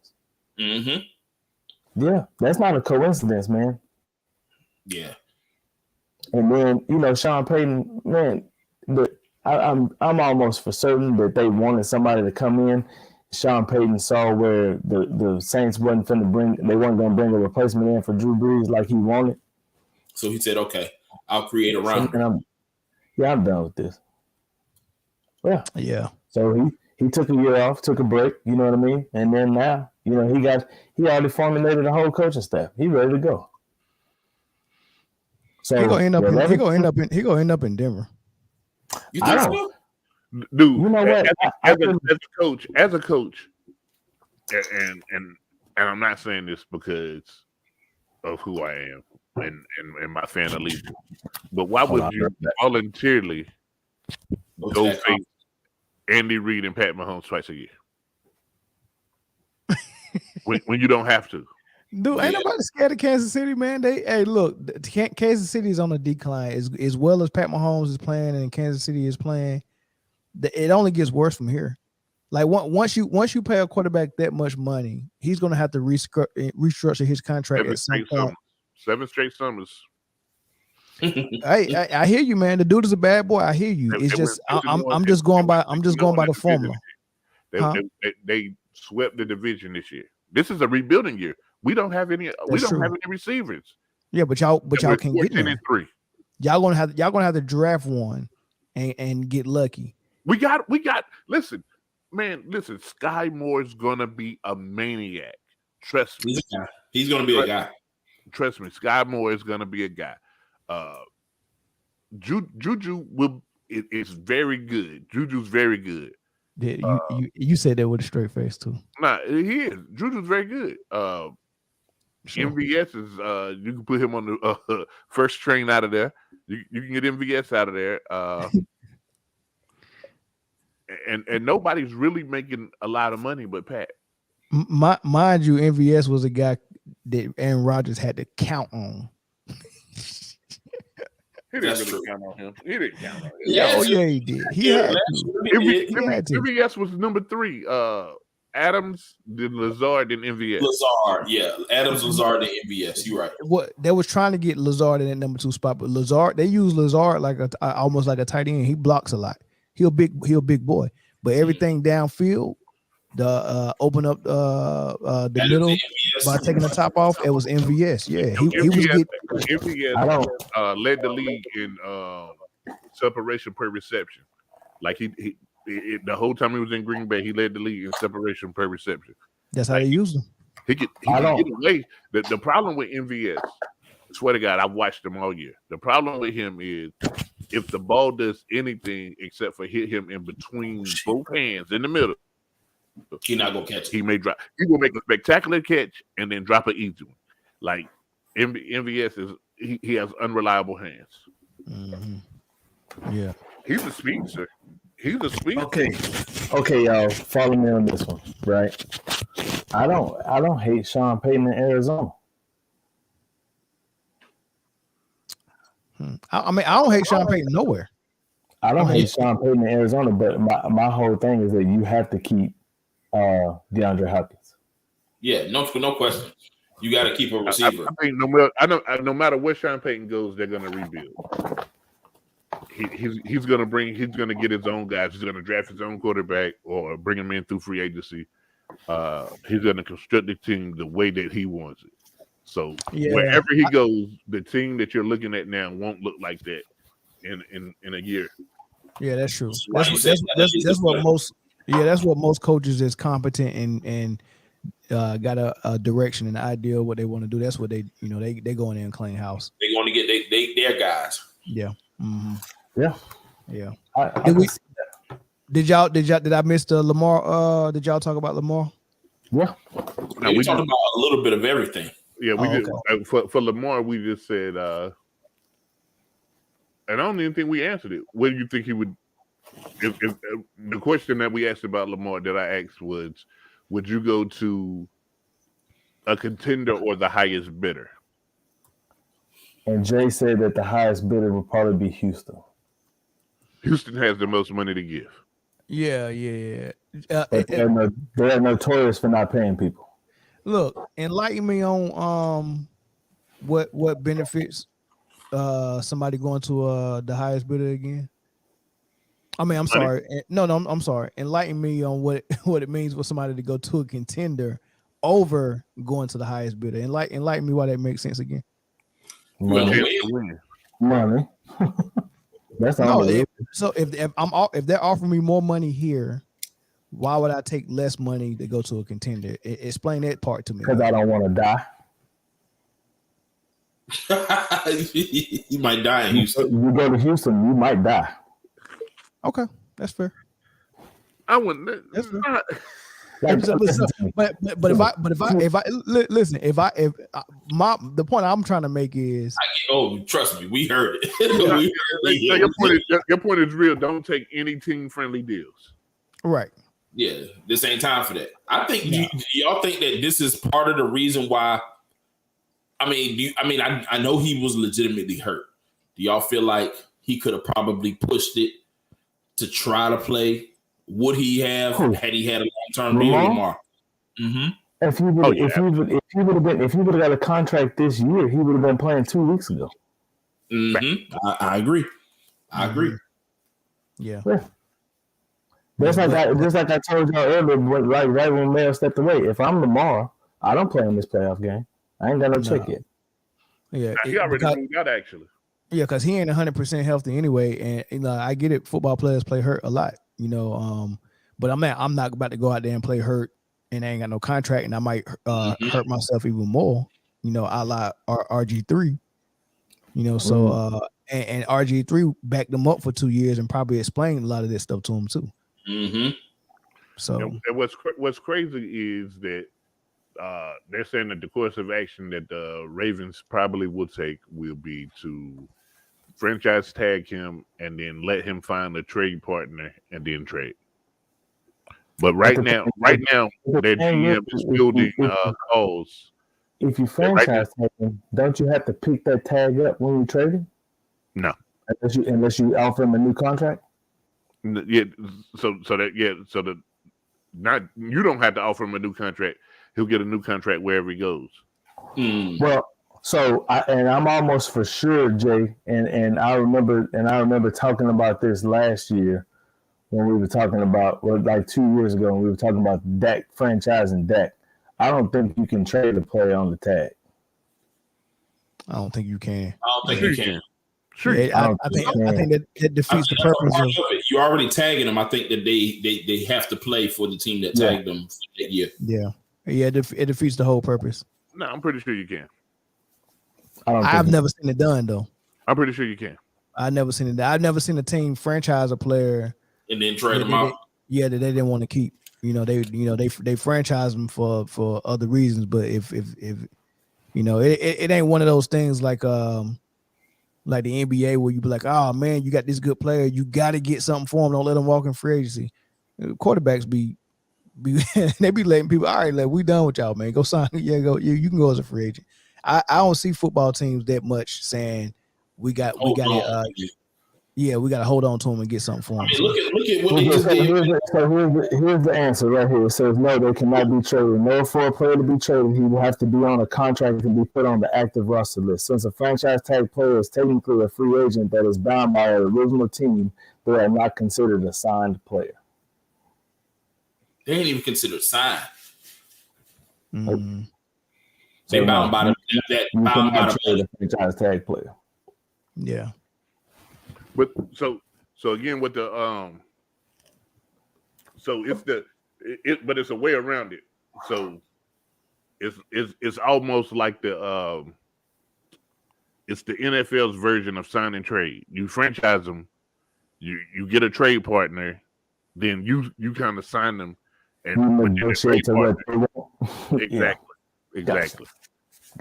Yeah, that's not a coincidence, man. Yeah. And then Sean Payton, man, I'm almost for certain that they wanted somebody to come in. Sean Payton saw where the Saints they weren't going to bring a replacement in for Drew Brees like he wanted. So he said, "Okay, I'll create a round." I'm done with this. Yeah. So he took a year off, took a break. You know what I mean? And then now, he already formulated a whole coaching staff. He ready to go. So he gonna end up in Denver. You think so? Dude, you know what? As a coach, and I'm not saying this because of who I am and my fan allegiance, but why would you voluntarily go face Andy Reid and Pat Mahomes twice a year when you don't have to? Dude, ain't nobody scared of Kansas City, man. Look, Kansas City is on a decline as well as Pat Mahomes is playing and Kansas City is playing. It only gets worse from here. Like once you pay a quarterback that much money, he's going to have to restructure his contract at some point. 7 straight summers. I hear you, man. The dude is a bad boy. I hear you. It's just I'm just going by the formula. They swept the division this year. This is a rebuilding year. We don't have any receivers. Yeah, but y'all can't get them. Y'all gonna have to draft one and get lucky. We got listen, Sky Moore's gonna be a maniac. Trust me. He's gonna be a guy. Trust me, Sky Moore is gonna be a guy. Juju is very good. Juju's very good. Yeah, you said that with a straight face too. Nah, he is. Juju's very good. Sure. MVS is you can put him on the first train out of there. You can get MVS out of there. And nobody's really making a lot of money but Pat. Mind you, MVS was a guy that Aaron Rodgers had to count on. He didn't really count on him. He didn't count on him. Yeah, he did. He had to. MVS was number 3. Adams, then Lazard, then MVS. Lazard, yeah. Adams, Lazard, then MVS. You're right. What they was trying to get Lazard in that number 2 spot, but they use Lazard like almost like a tight end. He blocks a lot. He a big boy, but everything downfield, the open up the middle by taking the top off, it was MVS. Yeah, he was good. MVS led the league in separation per reception. Like the whole time he was in Green Bay, he led the league in separation per reception. That's how they used him. He could get away. The problem with MVS, Swear to God, I've watched him all year. The problem with him is if the ball does anything except for hit him in between both hands in the middle, He's not gonna catch it. he may drop. He will make a spectacular catch and then drop an easy one. Like MVS is, he has unreliable hands. Mm-hmm. Yeah, he's a speedster. He's a speedster. Okay, y'all, follow me on this one, right? I don't hate Sean Payton in Arizona. I mean, I don't hate Sean Payton nowhere. I don't hate Sean Payton in Arizona, but my whole thing is that you have to keep DeAndre Hopkins. Yeah, no question. You got to keep a receiver. I think no matter where Sean Payton goes, they're going to rebuild. He's going to get his own guys. He's going to draft his own quarterback or bring him in through free agency. He's going to construct the team the way that he wants it. So wherever he goes, the team that you're looking at now won't look like that in a year. Yeah, that's true. That's what most coaches is competent and got a direction and idea of what they want to do. That's what they go in there and clean house. They're going to get their guys. Yeah. Mm-hmm. Yeah. Did I miss the Lamar? Did y'all talk about Lamar? Yeah. No, we talked about a little bit of everything. Yeah, we did. Okay. For Lamar, we just said, and I don't even think we answered it. What do you think he would? If the question that we asked about Lamar that I asked was, would you go to a contender or the highest bidder? And Jay said that the highest bidder would probably be Houston. Houston has the most money to give. Yeah. But they're notorious for not paying people. Look, enlighten me on what benefits somebody going to the highest bidder again. I mean, I'm sorry. No, I'm sorry. Enlighten me on what it means for somebody to go to a contender over going to the highest bidder. Enlighten me why that makes sense again. Money. That's all. So if they're offering me more money here, why would I take less money to go to a contender? Explain that part to me. Because I don't want to die. You might die in Houston. You go to Houston, you might die. Okay, that's fair. I wouldn't. That's fair. Like, but if the point I'm trying to make is, trust me, we heard it. Your point is real. Don't take any team friendly deals. Right. Yeah, this ain't time for that. I think y'all think that this is part of the reason why. I know he was legitimately hurt. Do y'all feel like he could have probably pushed it to try to play? Would he have had he had a long-term deal with Lamar? Mm-hmm. If he would have got a contract this year, he would have been playing 2 weeks ago. Mm-hmm. I agree. I agree. Yeah. Just like I told y'all earlier, right when Mel stepped away. If I'm Lamar, I don't play in this playoff game. I ain't got no check yet. Yeah, he already moved out actually. Yeah, because he ain't 100% healthy anyway, and I get it. Football players play hurt a lot, but I'm not about to go out there and play hurt, and I ain't got no contract, and I might hurt myself even more. A la RG3. So and RG3 backed them up for 2 years and probably explained a lot of this stuff to him too. Mm-hmm. So and what's crazy is that they're saying that the course of action that the Ravens probably will take will be to franchise tag him and then let him find a trade partner and then trade. But right now, their GM is building calls. If you franchise tag him, don't you have to pick that tag up when you trade him? No, unless you offer him a new contract. Yeah, so you don't have to offer him a new contract. He'll get a new contract wherever he goes. Well, I'm almost for sure, Jay, and I remember talking about this last year when we were talking about, like 2 years ago when we were talking about Dak, franchising Dak. I don't think you can trade a player on the tag. I don't think you can. Sure. Yeah, I think that defeats the purpose of it. You're already tagging them. I think that they have to play for the team that tagged them that year. Yeah, it defeats the whole purpose. No, I'm pretty sure you can. I've never seen it done though. I'm pretty sure you can. I've never seen it. I've never seen a team franchise a player and then trade them out. That they didn't want to keep. They franchise them for other reasons. But if it ain't one of those things like the NBA where you be like, oh man, you got this good player, you got to get something for him. Don't let him walk in free agency. Quarterbacks be they be letting people. All right, we done with y'all, man. Go sign. Yeah, go. You can go as a free agent. I don't see football teams that much saying we got it. Yeah, we got to hold on to him and get something for him. I mean, look at what they just did. Here's the answer right here. It says no, they cannot be traded. No, for a player to be traded, he will have to be on a contract and be put on the active roster list. Since a franchise tag player is technically a free agent that is bound by an original team, they are not considered a signed player. They ain't even considered signed. Mm-hmm. They bound by the franchise tag player. Yeah. But so again with the so it's but it's a way around it. So it's almost like it's the NFL's version of sign and trade. You franchise them, you get a trade partner, then you kind of sign them and put in a trade partner. Exactly. Gotcha.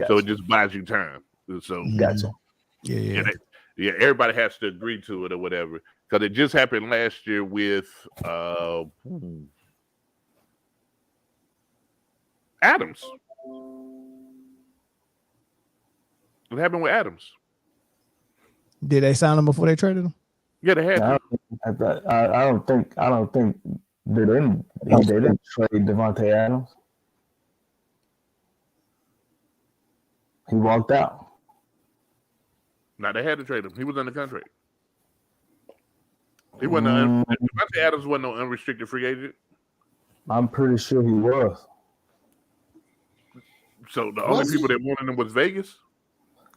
So it just buys you time. So gotcha. Yeah, everybody has to agree to it or whatever. Because it just happened last year with Adams. What happened with Adams? Did they sign him before they traded him? Yeah, they had to. I don't think they didn't trade Devontae Adams. He walked out. No, they had to trade him. He was under contract. He wasn't. Devontae Adams wasn't no unrestricted free agent. I'm pretty sure he was. So the only people that wanted him was Vegas?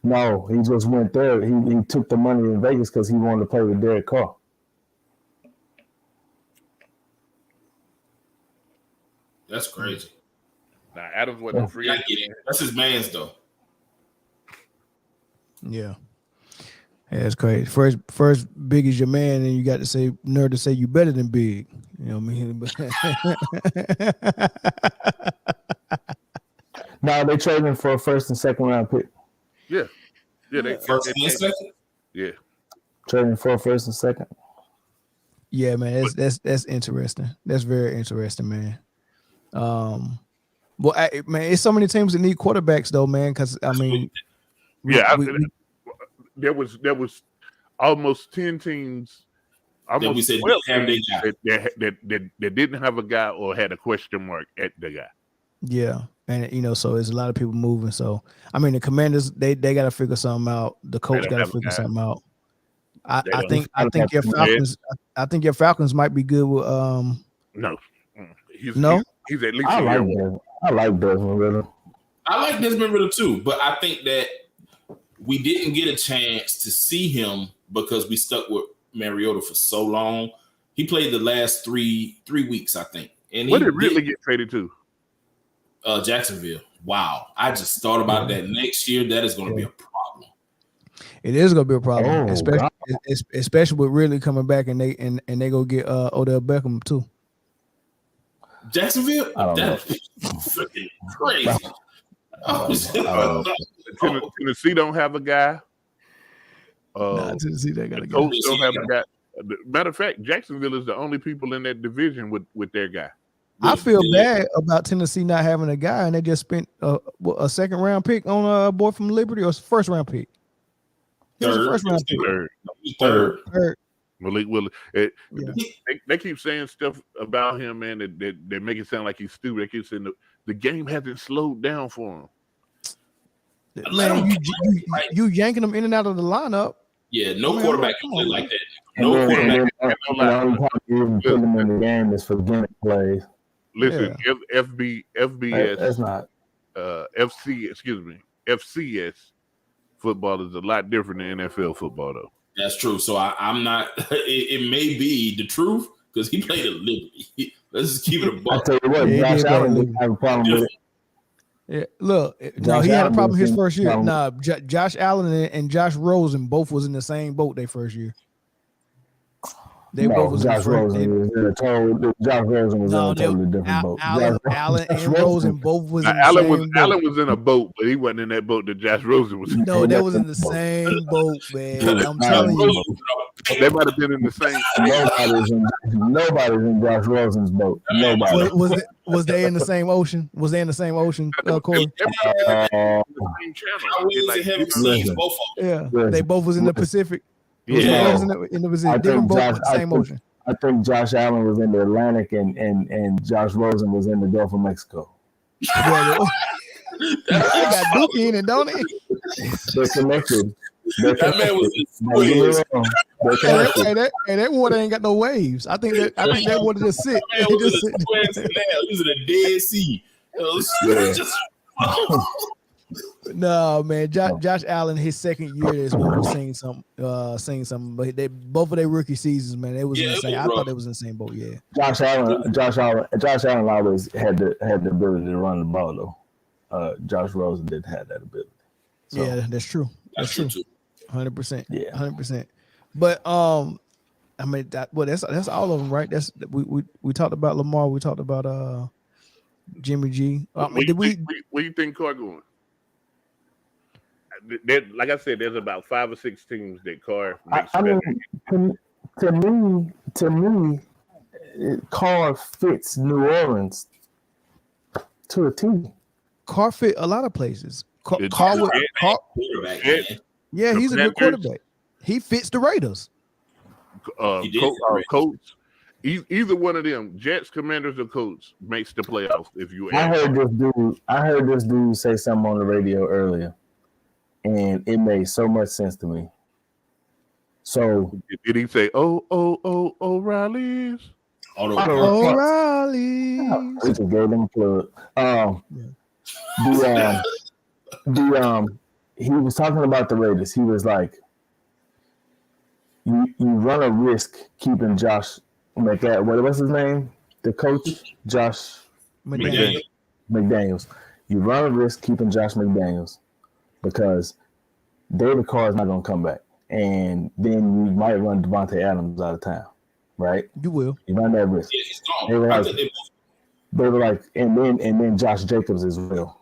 No, he just went there. He took the money in Vegas because he wanted to play with Derek Carr. That's crazy. Nah, Adams wasn't no free agent. That's his man's though. Yeah. Yeah, it's crazy. First, Big is your man, and you got to say nerd to say you better than Big. You know what I mean? No, they traded him for a first and second round pick. Yeah. They first and second. Yeah. Trading for a first and second. Yeah, man, that's interesting. That's very interesting, man. Man, it's so many teams that need quarterbacks though, man. Because I mean, there was almost 10 teams, almost 12 teams that didn't have a guy or had a question mark at the guy. Yeah, and so there's a lot of people moving. So I mean, the Commanders they got to figure something out. The coach got to figure something out. I think your Falcons. I think your Falcons might be good with. No, he's at least. I like Desmond Ritter. I like Desmond Ritter too, but I think that we didn't get a chance to see him because we stuck with Mariota for so long. He played the last three weeks, I think. And where did really get traded to? Jacksonville. Wow. I just thought about that next year. That is going to be a problem. It is going to be a problem, especially with really coming back and they go get Odell Beckham too. Jacksonville? That's freaking crazy. Tennessee don't have a guy. Tennessee they got a guy. Colts don't have a guy. Matter of fact, Jacksonville is the only people in that division with their guy. I feel bad about Tennessee not having a guy, and they just spent a second round pick on a boy from Liberty, or first round pick. First round pick. Third. Malik Willis. They keep saying stuff about him, man. That make it sound like he's stupid. They keep saying the game hasn't slowed down for him. Man, you yanking him in and out of the lineup. Yeah, no quarterback can play like that. No quarterback. The only time you even put him in the game is for gimmick plays. Listen, FBS. That's not FCS football is a lot different than NFL football, though. That's true. So I'm not. It may be the truth because he played at Liberty. Let's just keep it a buck. I tell you what, Josh Allen didn't have a problem with it. Yeah, look, no, Josh he had a Allen problem his was in first year. problem. Nah, Josh Allen and Josh Rosen both was in the same boat their first year. They both No, was in the Josh first. Rosen was in a total. Josh Rosen was in No, a totally different boat. Allen Josh and Rosen both was Now, in the same boat. Allen was in a boat, but he wasn't in that boat that Josh Rosen was in. No, in they that was in the boat. same boat, man. Yeah, I'm telling Rosen you. was in a They might have been in the same. Nobody's in Josh Rosen's boat. Man, Nobody. Was they in the same ocean? Was they in the same ocean, Corey? Everybody in the same channel. highways and heavy seas, listen. both of them. Yeah, they both was in the Listen. Pacific. They Yeah, both was in the Pacific. I Different think boat, Josh. but the same ocean. I think Josh Allen was in the Atlantic and Josh Rosen was in the Gulf of Mexico. Yeah, they got Dookie in it, don't they? They're connected. That man was in Don't get me Suez. wrong. They're connected. That water ain't got no waves. I think that water just sit. That man It was just in the sit. Suez Canal. He was in the Dead Sea. It was Yeah. just No, man. Josh Allen, his second year is when we seen something. But they both of their rookie seasons, man, they was in Yeah, the it same. was I rough. thought they was in the same boat. Yeah. Josh Allen always had the ability to run the ball though. Josh Rosen didn't have that ability. So, Yeah, that's true. that's true too. 100%. Yeah. 100%. But I mean that's all of them, right? That's we talked about Lamar. We talked about Jimmy G. I mean, where you think Carr going? Like I said, there's about 5 or 6 teams that Carr makes I better. mean, to me, Carr fits New Orleans to a T. Carr fit a lot of places. Carr, It's- Carr, Quarterback, Yeah. man. yeah, he's a good Commanders. quarterback. He fits the Raiders. He did great. Colts. Either one of them, Jets, Commanders, or Colts, makes the playoffs. If you I add heard this dude say something on the radio earlier, and it made so much sense to me. So did he say, O'Reilly's? O'Reilly. we just gave them a plug. He was talking about the Raiders. He was like, you run a risk keeping Josh what's his name? The coach, Josh McDaniels. McDaniels. You run a risk keeping Josh McDaniels because David Carr is not going to come back, and then you might run Devontae Adams out of town, right? You will. You run that risk. Yeah, he's gone. They were I like- think they They were like, and then Josh Jacobs as well.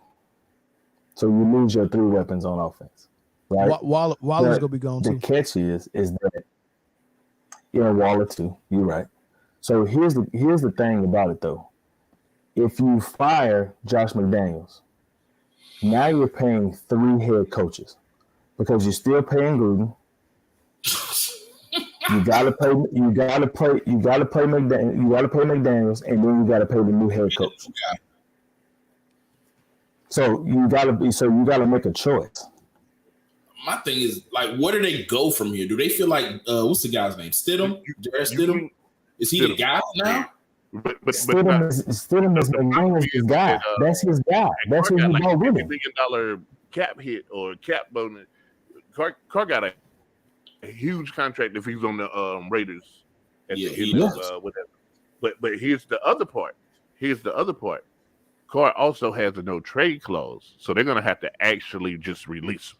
So you lose your 3 weapons on offense, right? Waller's But gonna be gone the too. catch is that Waller too. You're right. So here's the thing about it though. If you fire Josh McDaniels, now you're paying 3 head coaches because you're still paying Gruden. You gotta pay McDaniels, and then you gotta pay the new head coach. So you gotta make a choice. My thing is, like, where do they go from here? Do they feel like what's the guy's name? Stidham? Jared Stidham? Is he the guy now? But Stidham is McDaniels' guy. That's his guy. That's who Carr you got brought like with $50 him. million cap hit or cap bonus. Carr got a huge contract if he's on the Raiders at Yeah, the he end of does. whatever. But here's the other part. Carr also has a no trade clause, so they're gonna have to actually just release him.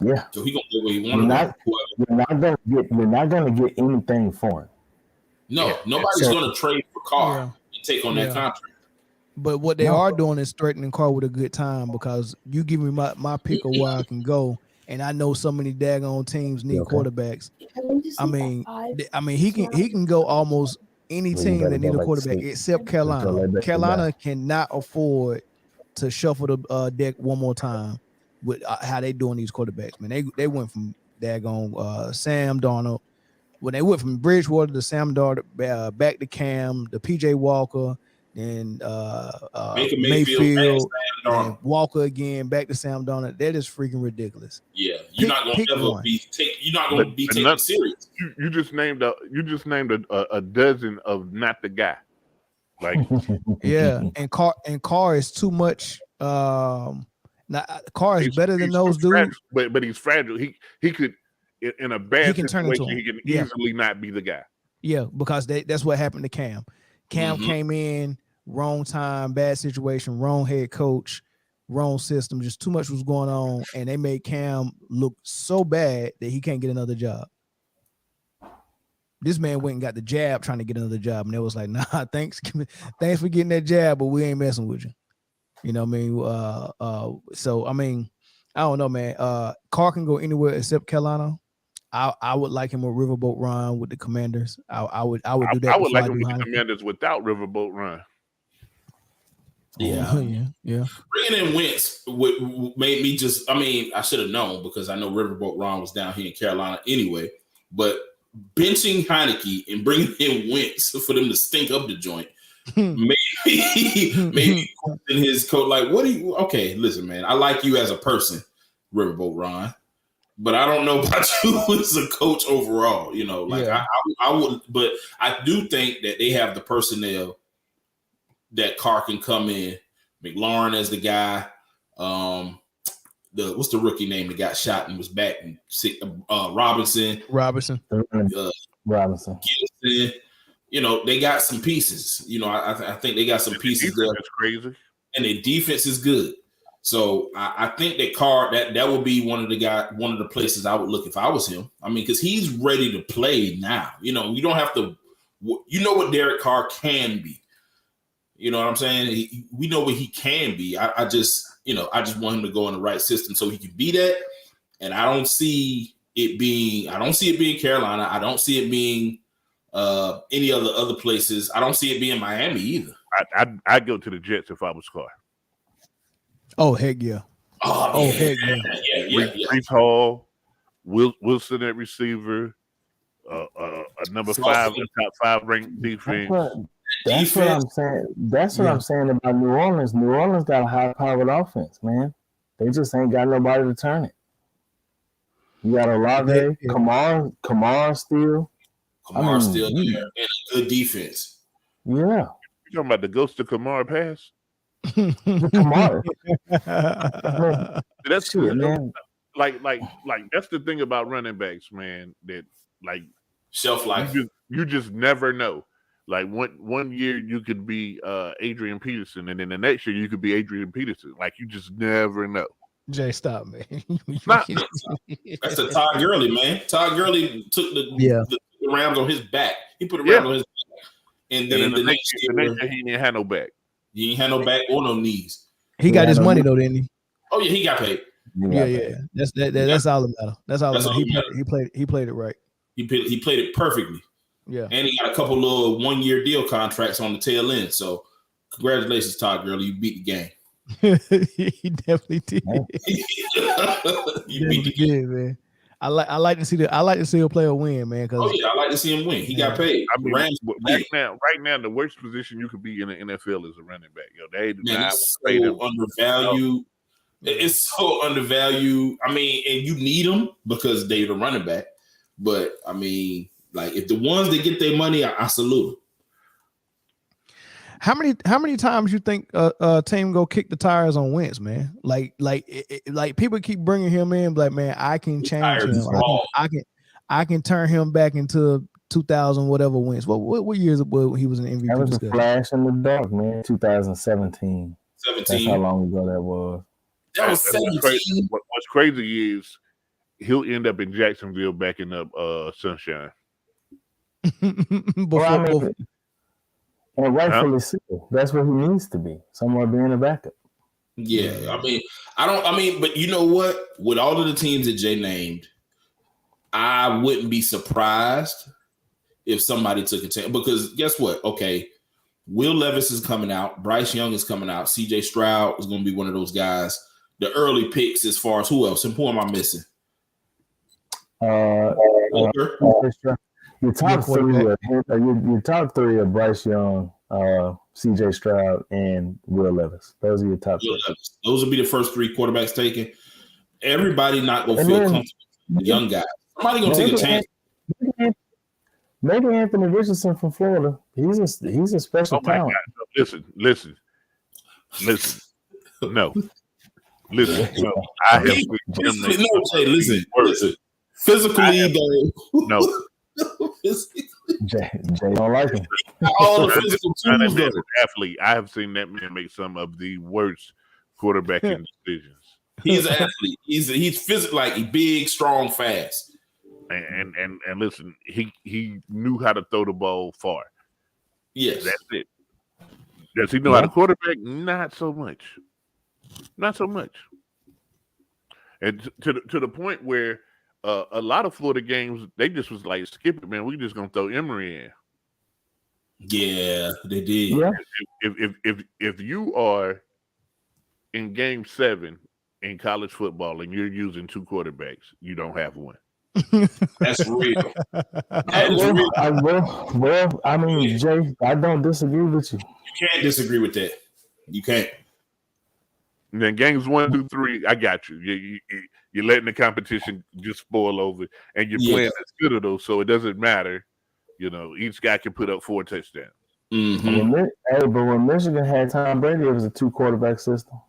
Yeah. So he gonna go where he You're wanted. you're not gonna get anything for him. No, Yeah. nobody's So- gonna trade for Carr Yeah. and take on Yeah. that contract. But what they No. are doing is threatening Carr with a good time because you give me my pick of where I can go, and I know so many daggone teams need Okay. quarterbacks. I mean, he can go almost any Well, you team better that need go a back to quarterback sleep. except Go Carolina. lay back and Carolina cannot afford to shuffle the deck one more time with how they doing these quarterbacks. Man, they went from daggone Sam Darnold. When they went from Bridgewater to Sam Darnold, back to Cam, to PJ Walker, then Baker Mayfield, Sam and Darnold. Walker again, back to Sam Darnold. That is freaking ridiculous. Yeah, you're not gonna pick ever one. you're not gonna But- be but taken not- serious. You just named a dozen of not the guy. Like Yeah, and Carr is too much. Now Carr is he's- better than he's those too fragile, dudes. but he's fragile. He could in a bad He can turn into situation. him. He can Yeah. easily not be the guy. Yeah, because that's what happened to Cam. Cam Mhm. came in wrong time, bad situation, wrong head coach, wrong system. Just too much was going on, and they made Cam look so bad that he can't get another job. This man went and got the jab trying to get another job, and they was like, "Nah, thanks for getting that jab, but we ain't messing with you." You know what I mean? So I mean, I don't know, man. Carr can go anywhere except Carolina. I would like him a riverboat run with the Commanders. I would do that. I would like him with the Commanders without riverboat run. Yeah. yeah. Bringing in Wentz made me just. I mean, I should have known because I know Riverboat Ron was down here in Carolina anyway. But benching Heineke and bringing in Wentz for them to stink up the joint, maybe question his coach. Like, what do you? Okay, listen, man. I like you as a person, Riverboat Ron, but I don't know about you as a coach overall. You know, like I would, but I do think that they have the personnel that Carr can come in. McLaurin as the guy. What's the rookie name that got shot and was back? And Robinson. Gibson. You know, they got some pieces. You know, I think they got some pieces there. That's crazy. And their defense is good. So I think that Carr, that would be one of the places I would look if I was him. I mean, because he's ready to play now. You know, you don't have to. You know what Derek Carr can be. You know what I'm saying? We know what he can be. I just want him to go in the right system so he can be that. And I don't see it being Carolina. I don't see it being any other places. I don't see it being Miami either. I'd go to the Jets if I was Carr. Oh, heck yeah. Oh heck yeah. Breece Hall, Wilson at receiver, a number 5, top 5 ranked defense. That's what I'm saying. That's what I'm saying about New Orleans. New Orleans got a high-powered offense, man. They just ain't got nobody to turn it. You got Olave, Kamar still. Kamar still there, and a good defense. Yeah. You talking about the ghost of Kamar pass? Kamar. That's shit, man. Like that's the thing about running backs, man. That like shelf life. You just never know. Like one year you could be Adrian Peterson, and then the next year you could be Adrian Peterson. Like you just never know. Jay, stop, man. That's a Todd Gurley, man. Todd Gurley took the Rams on his back. He put the Rams on his back, and then the next year he didn't have no back. He didn't have no back or no knees. He got his money though, didn't he? Oh yeah, he got paid. Yeah. That's all that matter. That's all that matter. He played it right. He played it perfectly. Yeah, and he got a couple of 1-year deal contracts on the tail end. So, congratulations, Todd Gurley. You beat the game. He definitely did. You beat the game, man. I like to see a player win, man. I like to see him win. He got paid. I mean, right now, the worst position you could be in the NFL is a running back. They do not pay them. Undervalued. It's so undervalued. I mean, and you need them because they're the running back. But I mean, like if the ones that get their money, I salute them. How many times you think a team go kick the tires on Wentz, man? Like people keep bringing him in, like, man, I can change him. I can turn him back into 2000 whatever Wentz. What years he was an MVP? That was a flash in the dark, man. 2017. That's how long ago that was. That was 17. What's crazy is he'll end up in Jacksonville backing up Sunshine. And rightfully so. That's where he needs to be. Somewhere being a backup. Yeah. But you know what? With all of the teams that Jay named, I wouldn't be surprised if somebody took a chance. Because guess what? Okay, Will Levis is coming out. Bryce Young is coming out. CJ Stroud is going to be one of those guys. The early picks as far as who else? And who am I missing? Your top three are Bryce Young, CJ Stroud, and Will Levis. Those are your top three. Those will be the first 3 quarterbacks taken. Everybody not going to feel comfortable with the young guys. Somebody going to take a chance. Maybe Anthony Richardson from Florida. He's a special talent. God. Listen. No. Listen. No. I have listen. Physically, though. No. Jay don't like him. All the physical tools, Man though. is athlete. I have seen that man make some of the worst quarterbacking decisions. He's an athlete. He's physically like big, strong, fast. And listen, he knew how to throw the ball far. Yes, That's it. Does he know how to quarterback? Not so much. Not so much. And to the point where a lot of Florida games, they just was like, skip it, man. We just gonna throw Emory in. Yeah, they did. Yeah. If you are in Game 7 in college football and you're using two quarterbacks, you don't have one. That's real. That is real. Well, I mean, Jay, I don't disagree with you. You can't disagree with that. You can't. And then games 1 through 3, I got you. You're letting the competition just spoil over, and you're playing as good of those, so it doesn't matter. You know, each guy can put up 4 touchdowns. Mm-hmm. But when Michigan had Tom Brady, it was a 2-quarterback system.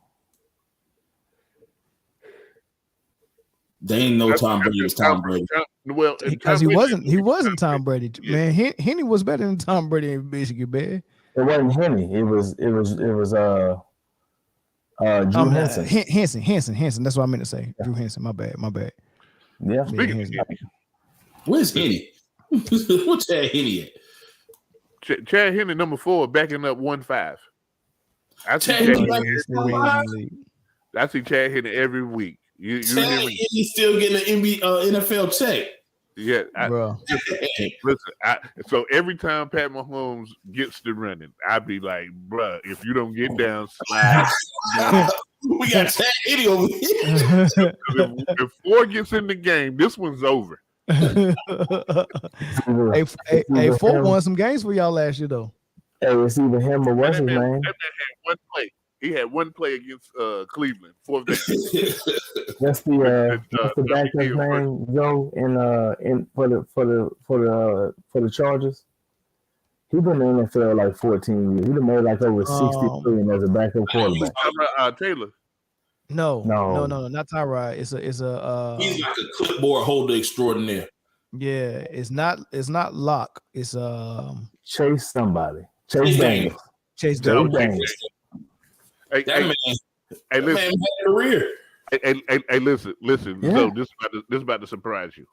They ain't know Tom Brady was Tom Brady. Well, because he wasn't Tom Brady. Yeah. Man, Henny was better than Tom Brady in Michigan, man. It wasn't Henny. It was Drew Henson. Henson. That's what I meant to say. Yeah. Drew Henson. My bad. Yeah. Where's Henny? What's Chad Henny at? Chad Henny, number 4, backing up 1-5. I see Chad Henny every week. He's still getting an NFL check. Yeah, bro. Listen. So every time Pat Mahomes gets to running, I'd be like, "Bruh, if you don't get down, slide." We got Chad Henny over here. If 4 gets in the game, this one's over. Hey, 4 won some games for y'all last year, though. Hey, it's either him or what's his name. That man had 1 play. He had 1 play against Cleveland. 4 games. That's the backup's name, Joe, in for the Chargers. He been in the NFL like 14 years. He been made like over 60 million as a backup quarterback. Taylor. No, not Tyrod. It's a he's like a clipboard holder extraordinaire. Yeah, it's not Locke. It's Chase somebody. Chase Daniels. Chase Daniels. Hey, man had a career. Hey, listen. Yeah. So this is about to surprise you.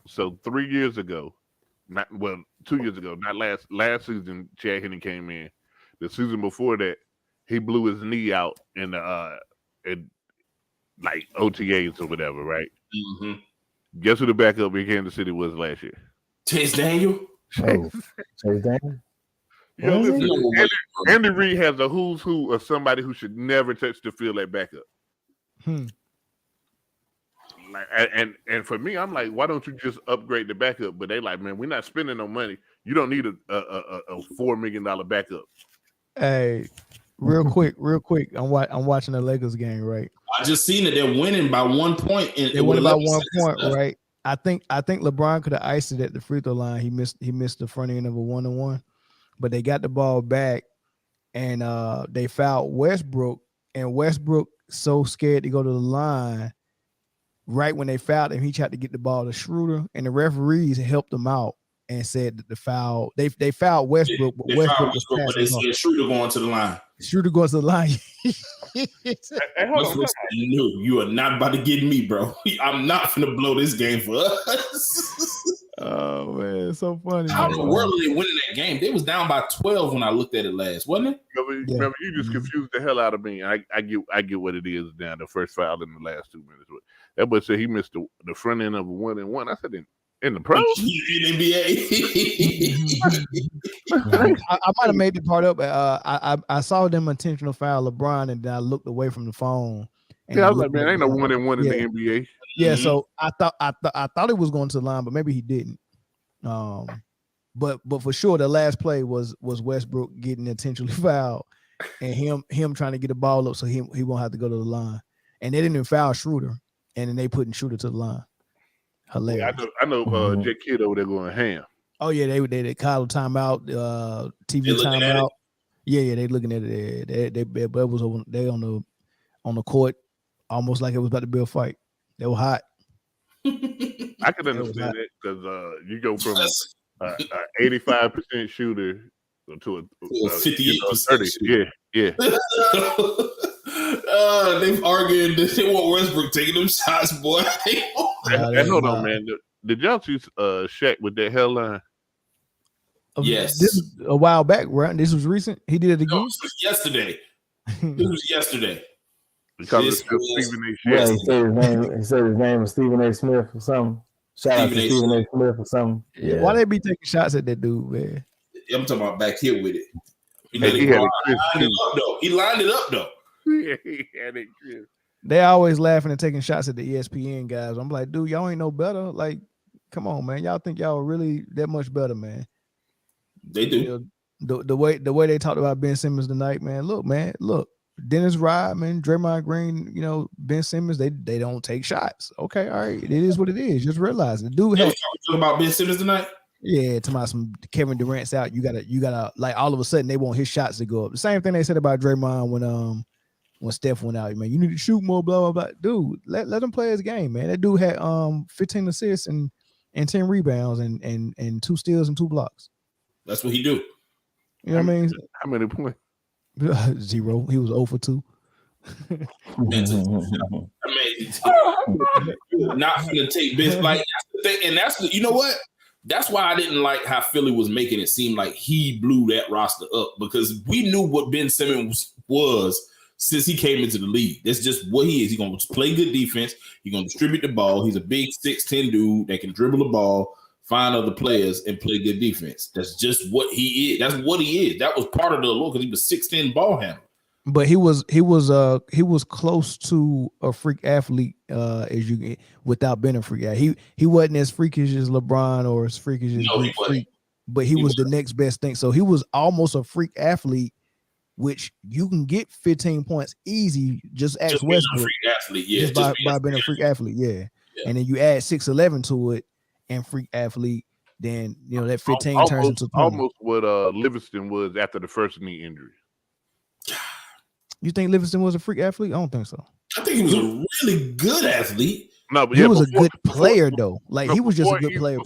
So 3 years ago, 2 years ago, not last season, Chad Henny came in. The season before that, he blew his knee out in like OTAs or whatever, right? Mm-hmm. Guess who the backup in Kansas City was last year? Chase Daniel. Chase Daniel. Yo, listen, Andy Reid has a who's who of somebody who should never touch the field at backup. And for me, I'm like, why don't you just upgrade the backup? But they like, man, we're not spending no money. You don't need a $4 million backup. Hey, real quick. I'm watching the Lakers game, right? I just seen it. They're winning by 1 point. They won by 1 point, right? I think LeBron could have iced it at the free throw line. He missed the front end of a 1-on-1, but they got the ball back, and they fouled Westbrook, and Westbrook so scared to go to the line. Right when they fouled him, he tried to get the ball to Schroeder, and the referees helped him out and said that the foul they fouled Westbrook, but Westbrook was they said Schroeder going to the line. Schroeder goes to the line. You are not about to get me, bro. I'm not gonna blow this game for us. Oh man, it's so funny. How in the world are they winning that game? They was down by 12 when I looked at it last, wasn't it? Remember, you just confused the hell out of me. I get what it is now. The first foul in the last 2 minutes. That boy said he missed the front end of a 1-and-1. I said in the pros, in NBA. I might have made the part up. I saw them intentional foul LeBron, and then I looked away from the phone. Yeah, I was like, man, ain't no 1-and-1 in the NBA. Yeah, so I thought it was going to the line, but maybe he didn't. But for sure, the last play was Westbrook getting intentionally fouled, and him trying to get the ball up so he won't have to go to the line. And they didn't even foul Schroeder, and then they putting Schroeder to the line. Hilarious. Yeah, I know. Jake Kidd over there going ham. Oh yeah, they call timeout, TV timeout. Yeah, they looking at it. They was over. They on the court, almost like it was about to be a fight. They were hot. I can understand that because you go from 85% shooter to a 58% 30. Yeah. They've argued that they want Westbrook taking them shots, boy. And hold on, man. Did y'all see Shaq with that hairline? Yes. This was a while back, right? This was recent. He did it No, again. this was yesterday. This was yesterday. Because This was Stephen A. Yeah, Shaq. he said his name was Stephen A. Smith or something. Shout out to Stephen A. Smith or something. Yeah. Why they be taking shots at that dude, man? I'm talking about back here with it. He Hey, lined it up though. He lined it up though. Yeah, he had it, Chris. They always laughing and taking shots at the ESPN guys. I'm like, dude, y'all ain't no better. Like, come on, man. Y'all think y'all really that much better, man? They do. You know, the way they talked about Ben Simmons tonight, man. Look, Dennis Rodman, Draymond Green, you know, Ben Simmons, they don't take shots. Okay, all right, it is what it is. Just realize the dude. Talking about Ben Simmons tonight. Yeah, to my some Kevin Durant's out. You gotta like all of a sudden they want his shots to go up. The same thing they said about Draymond when Steph went out. Man, you need to shoot more. Blah blah blah. Dude, let him play his game, man. That dude had 15 assists and 10 rebounds and 2 steals and 2 blocks. That's what he do. You know what I mean? How many points? 0. He was 0 for 2. I mean, not gonna take Ben. Like that's the thing, and that's you know what? That's why I didn't like how Philly was making it seem like he blew that roster up, because we knew what Ben Simmons was since he came into the league. That's just what he is. He's gonna play good defense. He's gonna distribute the ball. He's a big 6'10" dude that can dribble the ball, find other players, and play good defense. That's just what he is. That's what he is. That was part of the allure because he was 6'10" ball handler. But he was close to a freak athlete as you without being a freak athlete. He wasn't as freakish as LeBron or as freakish as No, he wasn't. but he was the next best thing. So he was almost a freak athlete, which you can get 15 points easy. Just ask Just being a Westbrook. freak athlete, yeah. Just by being a freak athlete, yeah. And then you add 6'11" to it and freak athlete, then you know that 15 turns into 20. Almost what Livingston was after the first knee injury. You think Livingston was a freak athlete? I don't think so. I think he was a really good athlete. No, but he was a good player though. Like he was just a good player.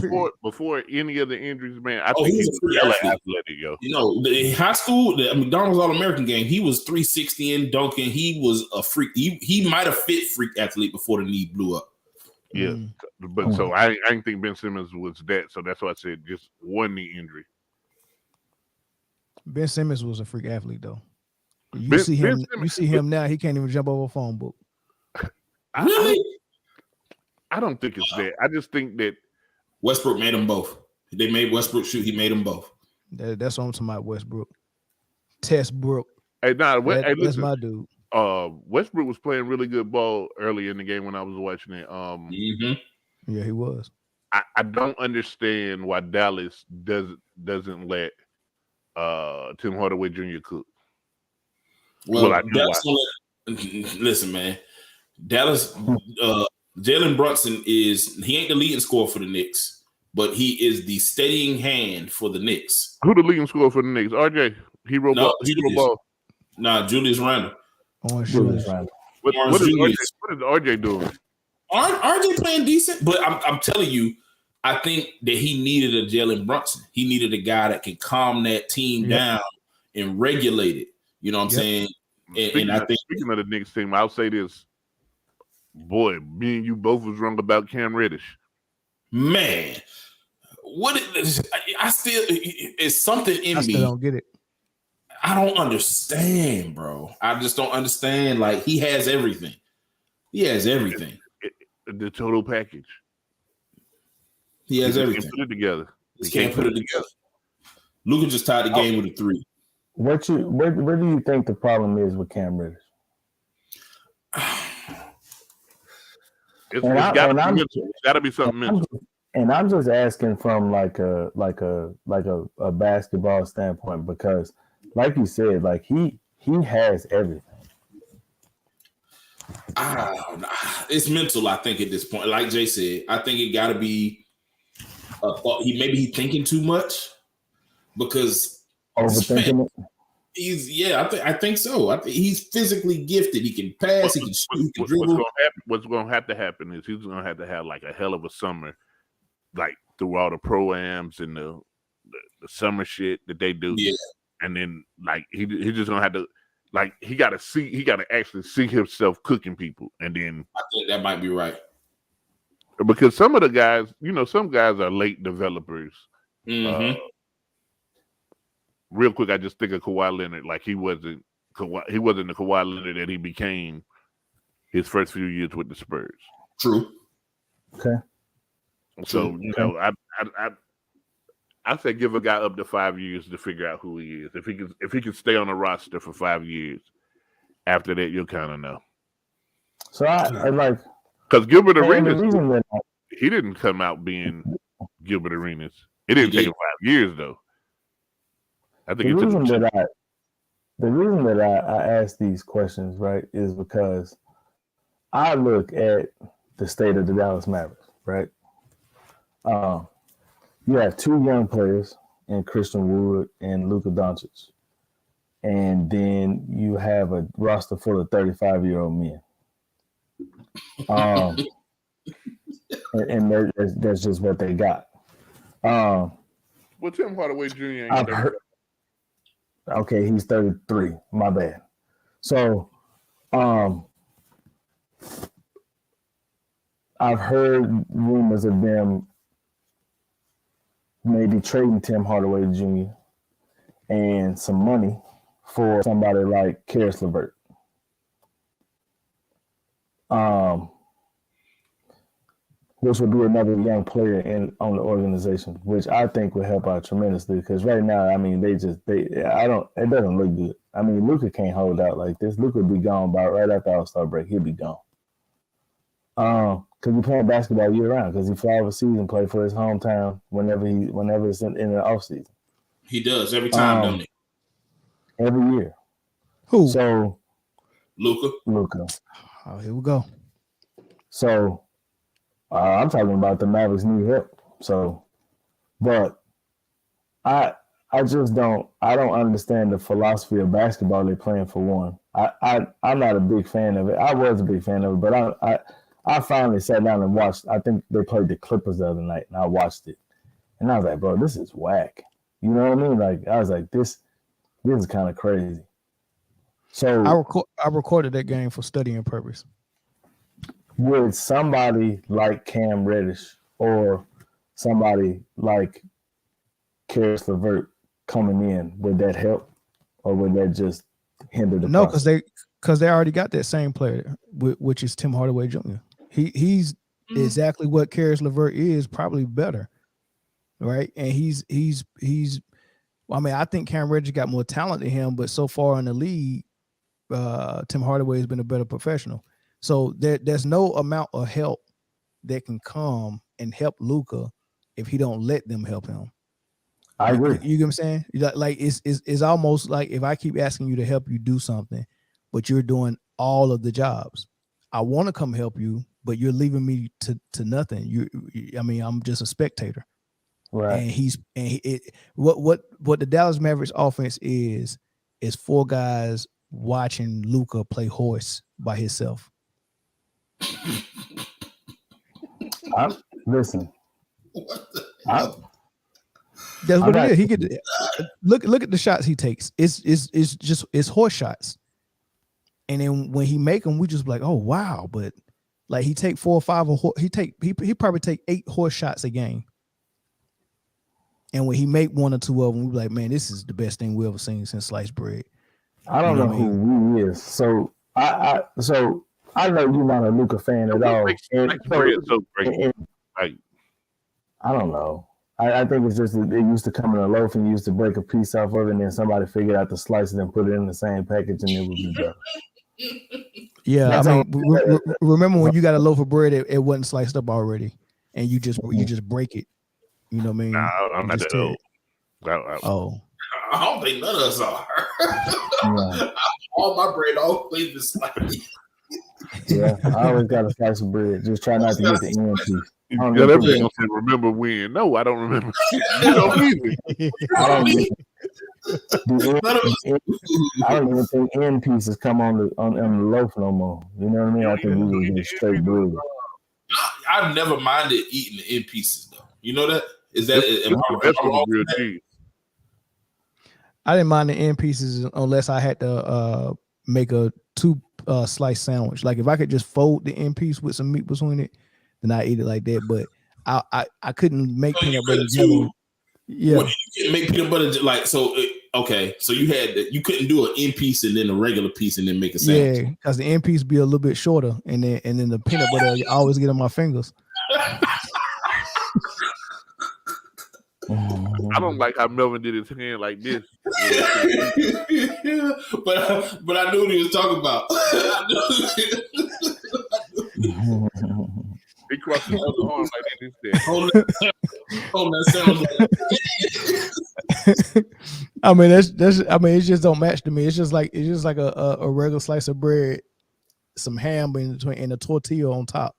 Before any of the injuries, man, I Oh, think he he was a was freak hella athlete. athletic, yo. You know, in high school, the McDonald's All-American game, he was 360 in dunking. He was a freak. He might have fit freak athlete before the knee blew up. Yeah, but so I didn't think Ben Simmons was that. So that's why I said just one knee injury. Ben Simmons was a freak athlete though. You see him now. He can't even jump over a phone book. Really? I don't think it's that. I just think that Westbrook made them both. They made Westbrook shoot. He made them both. That's what I'm talking about. Westbrook, Testbrook. Hey, That's listen, my dude. Westbrook was playing really good ball early in the game when I was watching it. Yeah, he was. I don't understand why Dallas doesn't let Tim Hardaway Jr. cook. Well, listen, man. Dallas, Jalen Brunson he ain't the leading scorer for the Knicks, but he is the steadying hand for the Knicks. Who the leading scorer for the Knicks? RJ. Hero ball. Nah, Julius Randle. What is RJ doing? RJ playing decent, but I'm telling you, I think that he needed a Jalen Brunson. He needed a guy that can calm that team down and regulate it. You know what I'm saying? And I think speaking of the Knicks team, I'll say this. Boy, me and you both was wrong about Cam Reddish. Man, I still it's something in me. I still don't get it. I don't understand, bro. I just don't understand. Like he has everything. He has everything. The total package. He has everything. Can't put it together. He can't put it together. Luka just tied the game with a 3. Where do you think the problem is with Cam Reddish? It's got to be something mental. And I'm just asking from like a basketball standpoint, because like you said, like he has everything. It's mental, I think, at this point. Like Jay said, I think it got to be a thought. Maybe he's thinking too much because overthinking it. I think so. I think he's physically gifted. He can pass. He can shoot. He can dribble. What's going to have to happen is he's going to have like a hell of a summer, like through all the pro-ams and the summer shit that they do. Yeah. And then like he just gonna have to like he gotta actually see himself cooking people. And then I think that might be right. Because some of the guys, some guys are late developers. Mm-hmm. Real quick, I just think of Kawhi Leonard. Like he wasn't the Kawhi Leonard that he became his first few years with the Spurs. True. Okay. So I say give a guy up to 5 years to figure out who he is. If he can stay on the roster for 5 years, after that you'll kind of know. So I like because Gilbert and the Arenas, reason that he didn't come out being Gilbert Arenas. It didn't take him 5 years though. I think the reason that I ask these questions, right, is because I look at the state of the Dallas Mavericks, right? You have two young players in Christian Wood and Luka Doncic. And then you have a roster full of 35-year-old men. And that's just what they got. Well, Tim Hardaway Jr. ain't 30. Okay, he's 33. My bad. So, I've heard rumors of them maybe trading Tim Hardaway Jr. and some money for somebody like Karis LeVert. Which would be another young player on the organization, which I think would help out tremendously. Because right now, I mean, it doesn't look good. I mean, Luka can't hold out like this. Luka would be gone by right after All-Star break. He'll be gone. Because he's playing basketball year round. Because he fly overseas and play for his hometown whenever it's in the off season. He does every time, doesn't he? Every year. Who? So Luka. Oh, here we go. So I'm talking about the Mavericks need help. So, but I don't understand the philosophy of basketball they're playing for one. I'm not a big fan of it. I was a big fan of it, but I finally sat down and watched. I think they played the Clippers the other night, and I watched it, and I was like, bro, this is whack. You know what I mean? Like I was like, this is kind of crazy. So I recorded that game for studying purpose. Would somebody like Cam Reddish or somebody like Karis LeVert coming in, would that help, or would that just hinder the process? because they already got that same player, which is Tim Hardaway Jr. He's exactly what Karis LeVert is, probably better, right? And he's. I mean, I think Cam Reddish got more talent than him, but so far in the league, Tim Hardaway has been a better professional. So there's no amount of help that can come and help Luka if he don't let them help him. I agree. You get what I'm saying? Like it's almost like if I keep asking you to help you do something, but you're doing all of the jobs. I want to come help you, but you're leaving me to nothing. I mean, I'm just a spectator. Right. And what the Dallas Mavericks offense is four guys watching Luka play horse by himself. Listen. That's what it is. He could look at the shots he takes. It's horse shots. And then when he make them, we just like, oh wow. But like he take 4 or 5 he probably take 8 horse shots a game. And when he make 1 or 2 of them, we be like, man, this is the best thing we ever seen since sliced bread. I don't know who he is. So I know you're not a Luka fan at all. I don't know. I think it's just that it used to come in a loaf and you used to break a piece off of it, and then somebody figured out to slice it and put it in the same package, and it would be better. Yeah, that's I mean, remember when you got a loaf of bread, it wasn't sliced up already, and you just break it. You know what I mean? Nah, I'm not that old. I don't think none of us are. All my bread always is sliced. Yeah, I always got a slice of bread. Just try not to get the end piece. Remember when? No, I don't remember. You don't either. I don't even think end pieces come on the loaf no more. You know what I mean? I think we just get straight bread. I've never minded eating the end pieces though. You know that? Is that That's the real cheese. I didn't mind the end pieces unless I had to make a 2 slice sandwich. Like if I could just fold the end piece with some meat between it, then I eat it like that. But I couldn't make peanut butter and jelly. Yeah, what, you can make peanut butter like so. Okay, so you couldn't do an end piece and then a regular piece and then make a sandwich. Yeah, because the end piece be a little bit shorter, and then the peanut butter I always get on my fingers. I don't like how Melvin did his hand like this. but I knew what he was talking about. He crossed his arm like this. That sounds like. I mean, that's. I mean, it just don't match to me. It's just like a regular slice of bread, some ham in between, and a tortilla on top.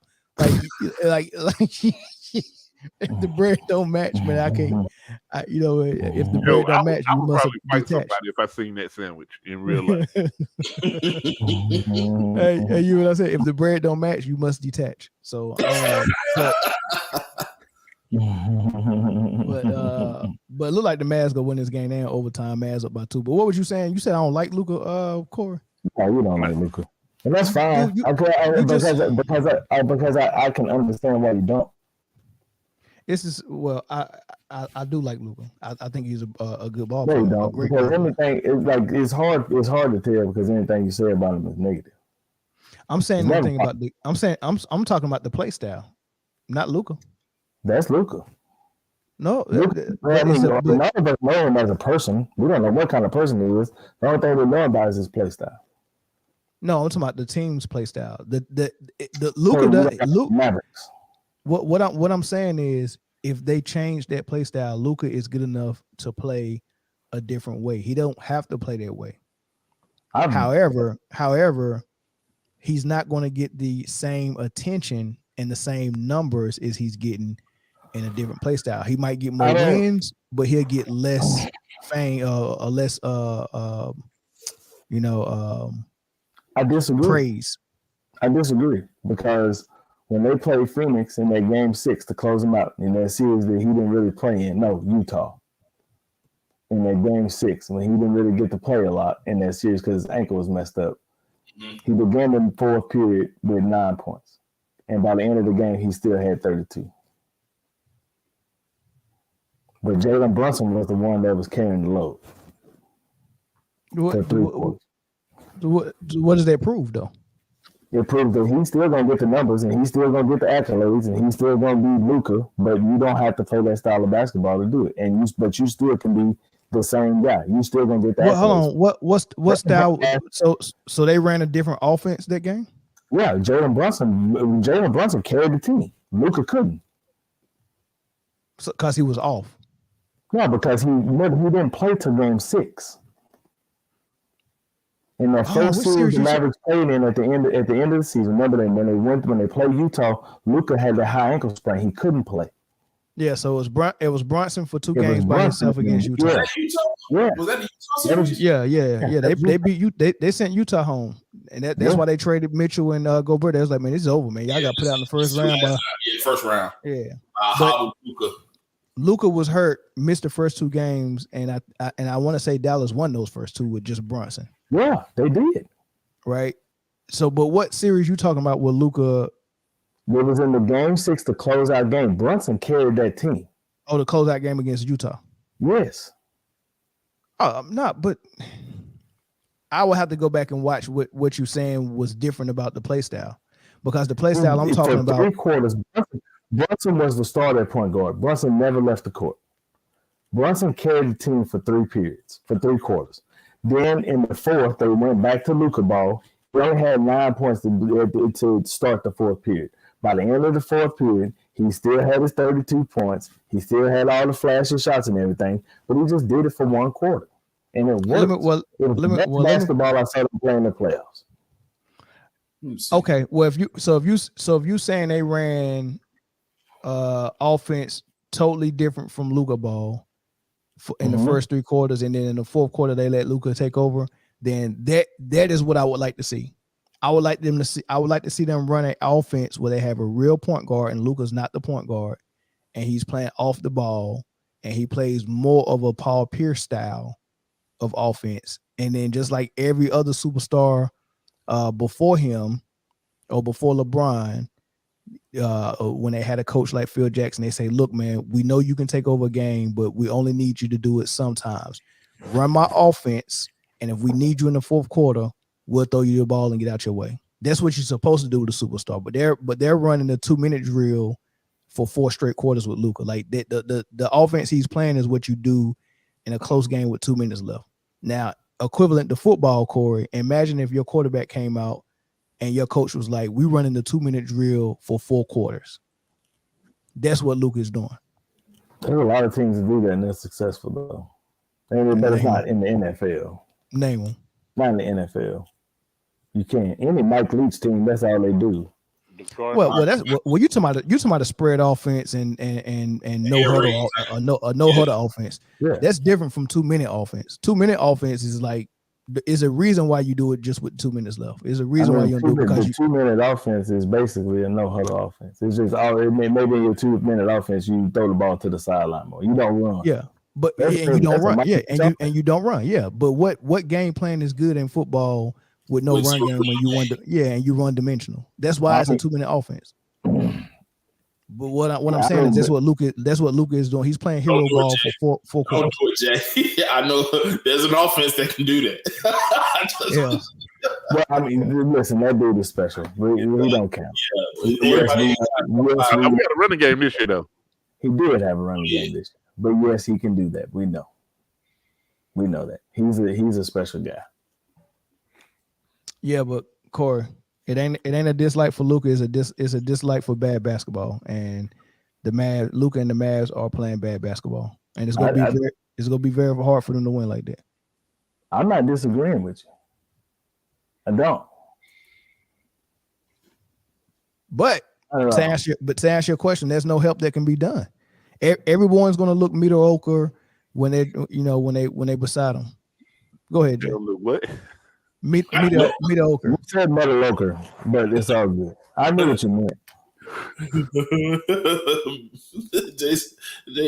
Like. If the bread don't match, man, I can't. If the bread don't match, I you would must probably fight detach. somebody if I seen that sandwich in real life. Hey, you know what I said? If the bread don't match, you must detach. So, but it looked like the Mavs gonna win this game and overtime. Mavs up by 2. But what was you saying? You said I don't like Luka, Corey. No, you don't like Luka, and that's fine. Because I can understand why you don't. This is I do like Luka. I think he's a good ball player. player. No, you don't. Because anything it's hard to tell because anything you say about him is negative. I'm saying nothing about I'm talking about the play style, not Luka. That's Luka. No, none of us know him as a person. We don't know what kind of person he is. The only thing we know about is his play style. No, I'm talking about the team's play style. The Luka Mavericks. What I'm saying is if they change that play style, Luka is good enough to play a different way. He don't have to play that way. However, he's not going to get the same attention and the same numbers as he's getting in a different play style. He might get more wins, but he'll get less fame or less I disagree. Praise. I disagree because when they played Phoenix in that game 6 to close them out in that series that he didn't really play in, Utah. In that game 6, when he didn't really get to play a lot in that series because his ankle was messed up. He began the 4th period with 9 points. And by the end of the game, he still had 32. But Jalen Brunson was the one that was carrying the load. What does that prove, though? It proves that he's still going to get the numbers and he's still going to get the accolades and he's still going to be Luka, but you don't have to play that style of basketball to do it. But you still can be the same guy. You still going to get the accolades. Hold on. What style? So they ran a different offense that game? Yeah, Jalen Brunson carried the team. Luka couldn't. So, because he was off. Yeah, because he didn't play till game 6. In that first series the Mavericks played in at the end of the season, remember when they played Utah, Luka had the high ankle sprain. He couldn't play. Yeah, so it was Brunson for 2 games by himself against Utah. Was that Utah? Yeah. Was that the Utah series? Yeah. They beat you. They sent Utah home, and that's why they traded Mitchell and Gobert. They was like, man, this is over, man. Y'all got put out in the first round. First round. Yeah. But Luka was hurt, missed the first 2 games, and I want to say Dallas won those first 2 with just Brunson. Yeah, they did. Right. So, but what series you talking about with Luka? It was in the game 6 to close out game. Brunson carried that team. Oh, the closeout game against Utah. Yes. But I will have to go back and watch what you're saying was different about the play style, because the play style I'm talking about. 3 quarters. Brunson was the starter at point guard. Brunson never left the court. Brunson carried the team for 3 periods, for 3 quarters. Then in the 4th, they went back to Luka ball. He only had 9 points to start the 4th period. By the end of the 4th period, he still had his 32 points. He still had all the flashy shots and everything, but he just did it for 1 quarter. And it worked. It was the best basketball I saw them play in the playoffs. Okay, well, if you saying they ran offense totally different from Luka ball in the first 3 quarters, and then in the 4th quarter they let Luka take over, then that is what I would like to see. I would like to see them run an offense where they have a real point guard and Luka's not the point guard, and he's playing off the ball, and he plays more of a Paul Pierce style of offense. And then just like every other superstar before him or before LeBron, when they had a coach like Phil Jackson, they say, look, man, we know you can take over a game, but we only need you to do it sometimes. Run my offense, and if we need you in the fourth quarter, we'll throw you the ball and get out your way. That's what you're supposed to do with a superstar. But they're running a 2-minute drill for 4 straight quarters with Luka. Like the offense he's playing is what you do in a close game with 2 minutes left. Now, equivalent to football, Corey, imagine if your quarterback came out and your coach was like, we running the 2-minute drill for 4 quarters. That's what Luka is doing. There's a lot of teams that do that and they're successful though. But it's not in the NFL. Name them. Not in the NFL. You can't. Any Mike Leach team, that's all they do. Well, you talking about a spread offense and no huddle or no huddle offense. Yeah. That's different from 2-minute offense. 2-minute offense is like is a reason why you do it just with 2 minutes left. Is a reason why you don't do it because the 2-minute offense is basically a no huddle offense. It's just maybe in your 2-minute offense you throw the ball to the sideline more. You don't run. Yeah. But and you don't run. Yeah, and you don't run. Yeah. But what game plan is good in football with no run game when you run and you run dimensional? That's why it's a 2-minute offense. But what I'm saying is that's what Luka is doing. He's playing hero ball for 4 quarters. I know there's an offense that can do that. Yeah. Well, I mean, listen, that dude is special. We don't count. We had a running game this year, though. He did have a running game this year. But yes, he can do that. We know that. He's a special guy. Yeah, but Corey, it ain't a dislike for Luka. It's a dislike for bad basketball. And Luka and the Mavs are playing bad basketball, and it's gonna be very hard for them to win like that. I'm not disagreeing with you. I don't. But to answer your question, there's no help that can be done. Everyone's gonna look mediocre when they beside them. Go ahead, Jay. What? Mediocre. We said mediocre, but it's all good. I knew what you meant. Jay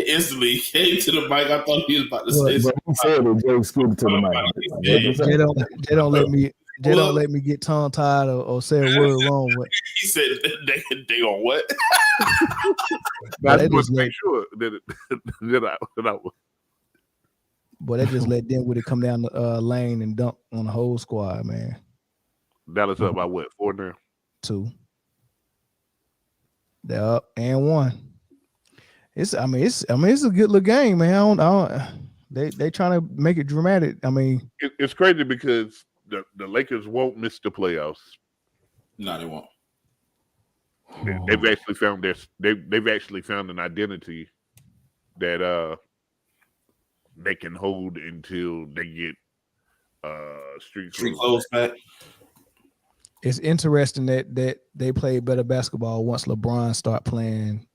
instantly came to the mic. I thought he was about to say something. But he said it, Jay scooted to the mic. They don't let me get tongue tied or say a word wrong. He said they on what? I just want to make sure that I But they just let Dinwiddie come down the lane and dunk on the whole squad, man. Dallas up by what? 4 now? 2. They're up and 1. It's a good little game, man. They trying to make it dramatic. I mean, it's crazy because the Lakers won't miss the playoffs. No, they won't. They've actually found an identity that they can hold until they get street clothes back. It's interesting that they play better basketball once LeBron start playing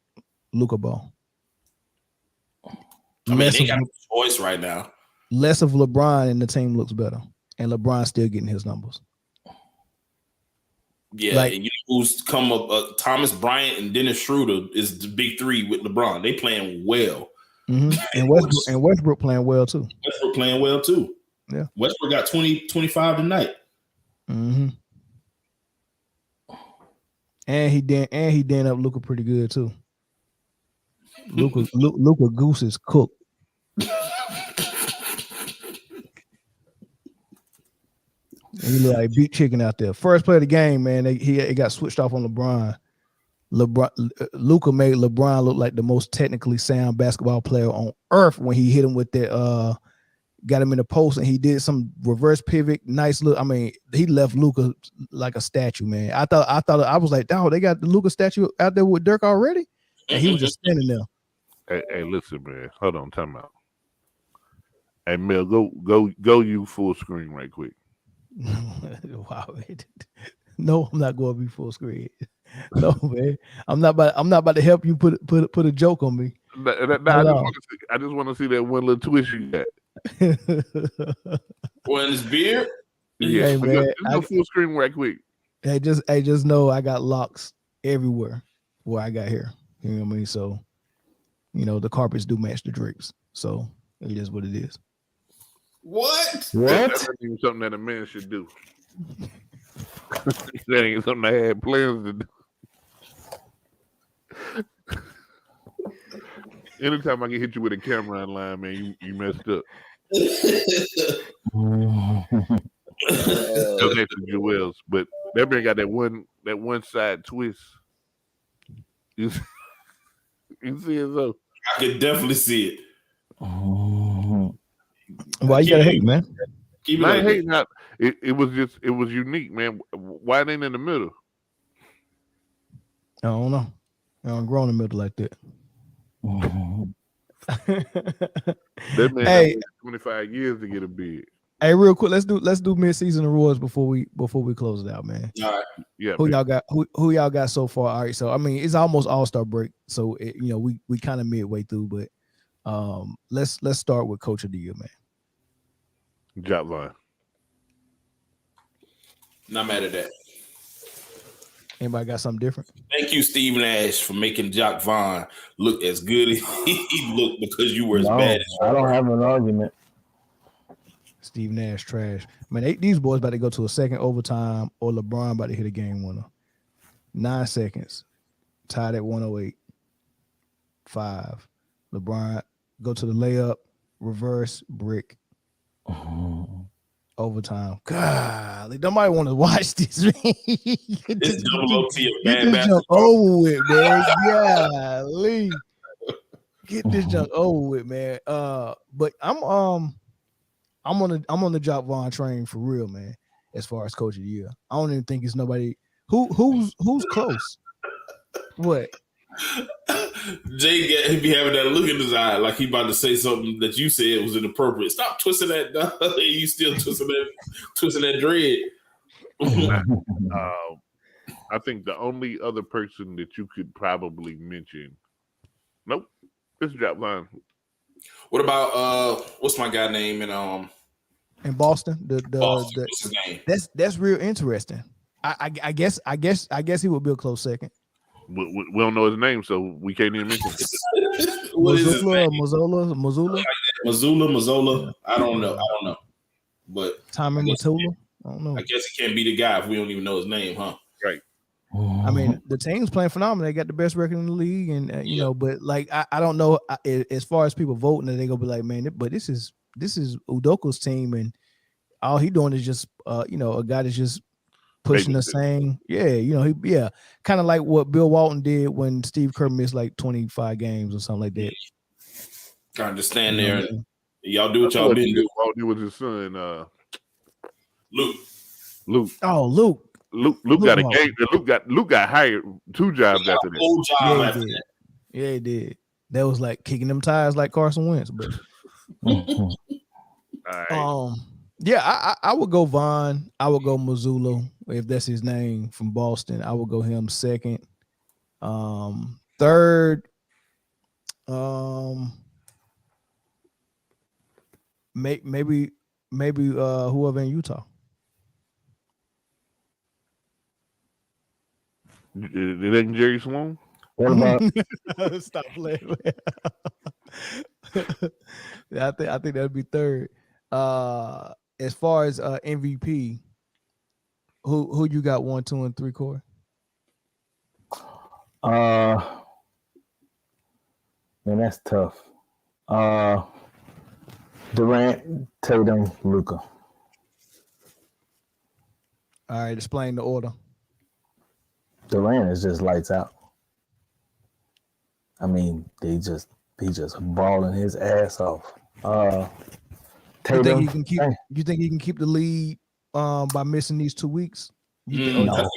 Luka ball. I mean, they got a choice right now. Less of LeBron and the team looks better, and LeBron still getting his numbers. Yeah, and you know who's come up? Thomas Bryant and Dennis Schroeder is the big 3 with LeBron. They playing well. Mm-hmm. And Westbrook playing well too. Yeah. Westbrook got 25 tonight. Mm-hmm. And he dan up Luka pretty good too. Luka Goose is cooked. He look like beat chicken out there. First play of the game, man. He got switched off on LeBron. Luka made LeBron look like the most technically sound basketball player on earth when he hit him with that. Got him in the post and he did some reverse pivot. Nice look. I mean, he left Luka like a statue, man. I was like, oh, they got the Luka statue out there with Dirk already, and he was just standing there. Hey, listen, man. Hold on, time out. Hey, Mel, go you full screen right quick. Wow. No, I'm not going to be full screen. No, man. I'm not about to help you put a joke on me. I just want to see that one little twist you got. Well, in his beard. Yeah, hey, man, go full screen right quick. Hey, just know I got locks everywhere where I got here. You know what I mean? So the carpets do match the drapes, so it is what it is. What? That's not even something that a man should do. That ain't something I had plans to do. Anytime I can hit you with a camera online, man, you messed up. That's next to Joel's, but that man got that one side twist. You see it though? I could definitely see it. Why you gotta hate, man? Keep it Not like hating, not it was unique, man. Why it ain't in the middle? I don't know. I don't grow in the middle like that. That man Hey. 25 years to get a bid. Hey, real quick, let's do mid-season awards before we close it out, man. All right. Yeah, Who man. y'all got? Who y'all got so far? All right, so I mean, it's almost All-Star break, so we kind of midway through, but let's start with Coach of the Year, man. Job line. Not mad at that. Anybody got something different? Thank you, Steve Nash, for making Jock Vaughn look as good as he looked because you were as bad as you I don't were. have an argument. Steve Nash trash. Man, these boys about to go to a second overtime, or LeBron about to hit a game winner. 9 seconds, tied at 108. 5. LeBron go to the layup, reverse brick. Overtime. God, nobody want to watch this, man. It's double OT of Get bad this junk basketball. over with, man. Golly. Get this junk over with, man. But I'm on the Jock Vaughn train for real, man. As far as Coach of the Year, I don't even think it's nobody who's close. What? Jay he be having that look in his eye like he about to say something that you said was inappropriate. Stop twisting that. You still twisting that dread. I think the only other person that you could probably mention, nope, it's Job line. What about what's my guy name in In Boston, Boston? What's his name? that's real interesting. I guess he would be a close second. We don't know his name, so we can't even mention it. What is his name? Mazzola. Mazzola. I don't know. But Tommy Mazzola. I don't know. I guess he can't be the guy if we don't even know his name, huh? Right. I mean, the team's playing phenomenal. They got the best record in the league, and you know, but like I don't know as far as people voting, they gonna be like, man, but this is Udoka's team, and all he doing is just a guy that's just pushing the same, kind of like what Bill Walton did when Steve Kerr missed like 25 games or something like that. Trying to stand there and y'all do what y'all been doing. Walton was his son, Luke. Oh, Luke got a game. Luke got hired 2 jobs after that. Yeah, he did. That was like kicking them tires like Carson Wentz, but All right. Yeah, I would go Vaughn. I would go Mazzulla, if that's his name, from Boston. I would go him second. Third, maybe whoever in Utah. It ain't Jerry Sloan. What about Stop playing. I think that'd be third. As far as MVP, who you got 1, 2, and 3, Corey? man, that's tough. Durant, Tatum, Luka. All right, explain the order. Durant is just lights out. I mean, he just balling his ass off. Tatum, you think he can keep the lead by missing these 2 weeks? No.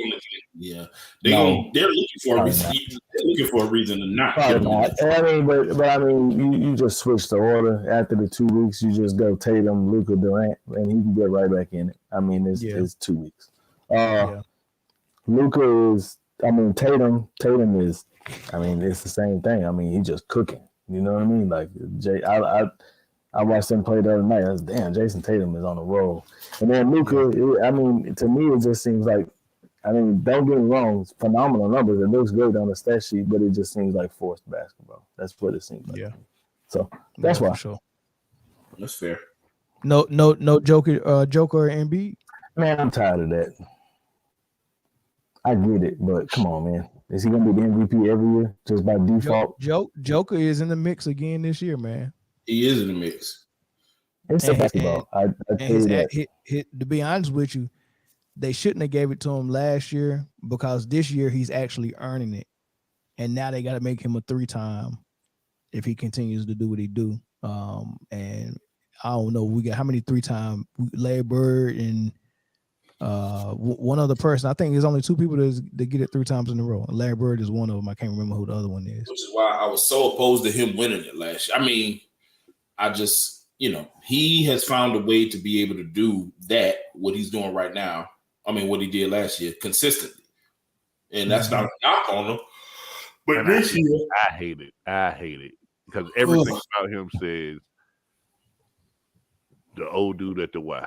Yeah, they're looking for a reason. They're looking for a reason to not. I mean, but I mean, you just switch the order after the 2 weeks. You just go Tatum, Luka, Durant, and he can get right back in it. I mean, it's 2 weeks. Luka is. I mean, Tatum is. I mean, it's the same thing. I mean, he's just cooking. You know what I mean? Like I watched him play the other night. I was, damn, Jason Tatum is on a roll. And then Luka, I mean, to me, it just seems like I mean, don't get me wrong, it's phenomenal numbers. It looks great on the stat sheet, but it just seems like forced basketball. That's what it seems like. Yeah. So that's Yeah, why. for sure. That's fair. No Joker or Embiid. Man, I'm tired of that. I get it, but come on, man. Is he gonna be the MVP every year just by default? Joker is in the mix again this year, man. He is in the mix. It's a And, basketball. I and tell you that. to be honest with you, they shouldn't have gave it to him last year because this year he's actually earning it, and now they got to make him a 3-time if he continues to do what he do. And I don't know, we got how many 3-time Larry Bird and one other person. I think there's only 2 people that get it 3 times in a row. Larry Bird is one of them. I can't remember who the other one is. Which is why I was so opposed to him winning it last year. I mean, I just, he has found a way to be able to do that, what he's doing right now. I mean, what he did last year consistently. And that's not a knock on him. But And this year, I hate it because everything about him says the old dude at the Y.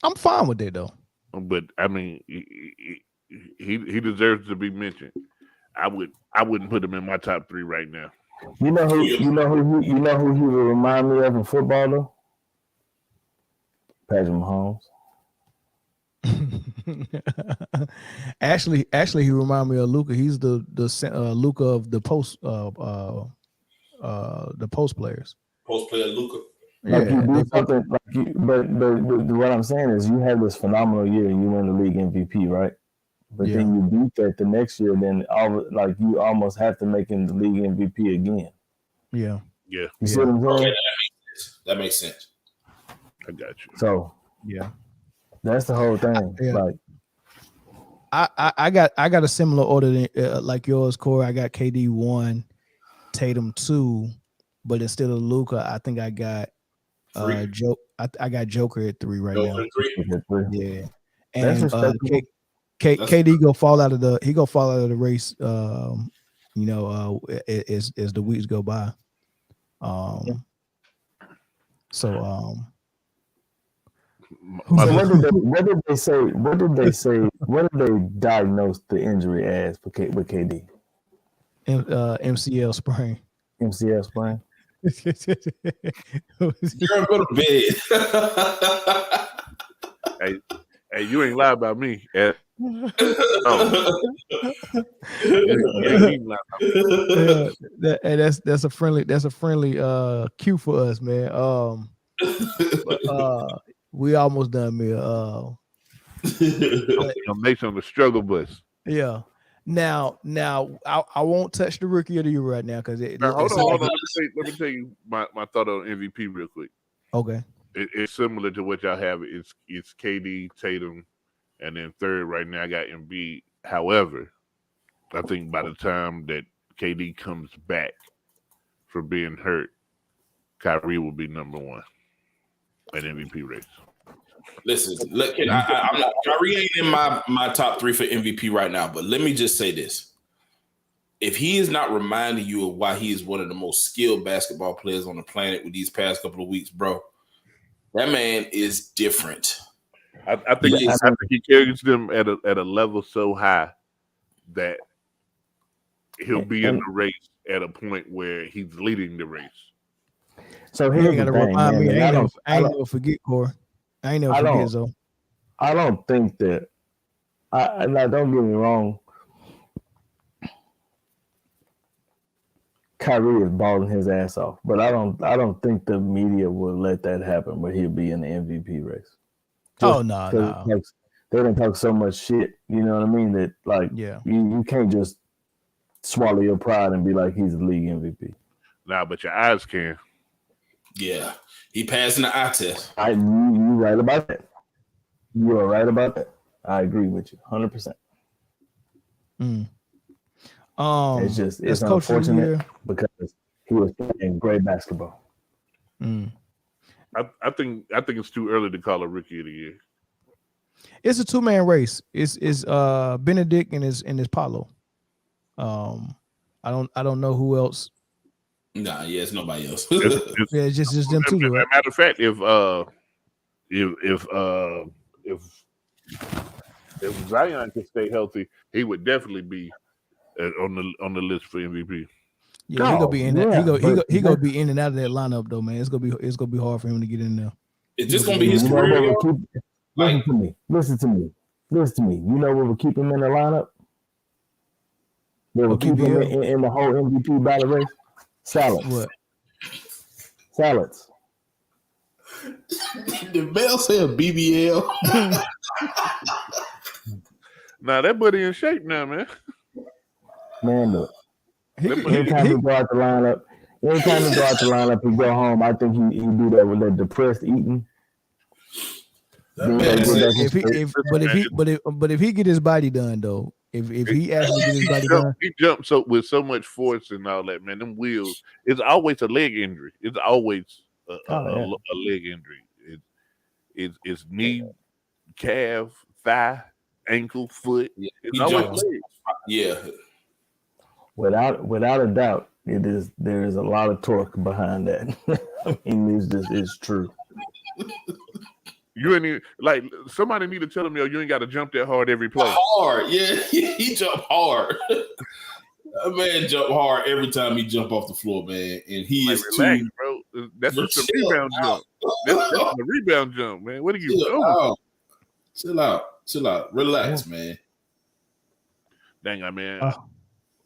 I'm fine with that though. But I mean, he deserves to be mentioned. I wouldn't put him in my top 3 right now. You know who he would remind me of in football though? Patrick Mahomes. Actually, he reminded me of Luka. He's the Luka of the post players. post player Luka. Like Yeah, you do something like you, but what I'm saying is you have this phenomenal year and you win the league MVP, right? But then you beat that the next year, then you almost have to make him the league MVP again. Yeah. Yeah. You see what I'm saying? Okay, that makes sense. I got you. So yeah, that's the whole thing. Yeah. Like I got a similar order like yours, Corey. I got KD 1, Tatum 2, but instead of Luka, I think I got I got Joker at 3 right now. 3. Yeah, that's and respectable. KD go fall out of the race. As the weeks go by. So what did they say? What did they diagnose the injury as with KD? MCL sprain. MCL sprain. Girl, go to bed. Hey, you ain't lie about me. You ain't lie about me. That's a friendly cue for us, man. We almost done, man. I'm next on the struggle bus. Yeah. Now, I won't touch the rookie of the year right now because hold on. Let me tell you my thought on MVP real quick. Okay. It's similar to what y'all have. It's KD, Tatum, and then third right now I got Embiid. However, I think by the time that KD comes back from being hurt, Kyrie will be number 1 in MVP race. Listen, I'm not. Kyrie ain't in my top 3 for MVP right now. But let me just say this: if he is not reminding you of why he is one of the most skilled basketball players on the planet with these past couple of weeks, bro, that man is different. I think he carries them at a level so high that he'll be in the race at a point where he's leading the race. So here's the thing, man. I ain't never forget, Corey. I ain't never forget, though. I don't think that. Don't get me wrong. Kyrie is balling his ass off, but I don't think the media will let that happen where he'll be in the MVP race. No. They done talk so much shit, you know what I mean? That you can't just swallow your pride and be like he's the league MVP. Nah, but your eyes can. Yeah, he passing the eye test. You right about that. You are right about that. I agree with you 100%. It's unfortunate because he was playing great basketball. I think it's too early to call a rookie of the year. It's a 2-man race. It's Benedict and his Paulo. I don't know who else. Nah, it's nobody else. It's just them two. Right? Matter of fact, if If Zion could stay healthy, he would definitely be on the list for MVP. Yeah, he gonna be in that. He but gonna be in and out of that lineup though, man. It's gonna be hard for him to get in there. Is this gonna be his you know career? what will keep, Like, listen to me. You know what will keep him in the lineup? That will keep him in the whole MVP battle race? Salads. What? Salads. the Bell said BBL. Now that buddy in shape now, man. Man, look. He, Anytime he go out the lineup, and go home, I think he do that with that depressed eating. If he get his body done though, if he actually get his body done, he jumps up with so much force and all that, man. Them wheels, it's always a leg injury. It's always a leg injury. It's knee, calf, thigh, ankle, foot. Yeah, it's always leg. Yeah. Without a doubt, there is a lot of torque behind that. I mean, it's true. You ain't even, like, somebody need to tell him, yo, you ain't got to jump that hard every play. Hard, yeah. He jumped hard. That man jumped hard every time he jump off the floor, man. And he is relax, bro. That's just a rebound jump. That's a rebound jump, man. What are you doing? Chill out. Relax, man. Dang, man.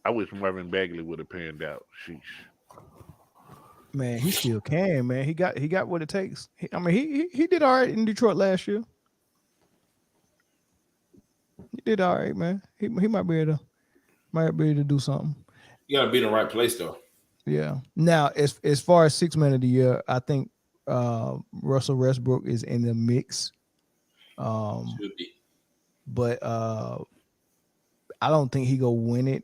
I wish Marvin Bagley would have panned out. Sheesh. Man, he still can, man. He got what it takes. He did all right in Detroit last year. He did all right, man. He might be able to do something. You gotta be in the right place though. Yeah. Now, as far as 6 man of the year, I think Russell Westbrook is in the mix. Should be. But I don't think he go win it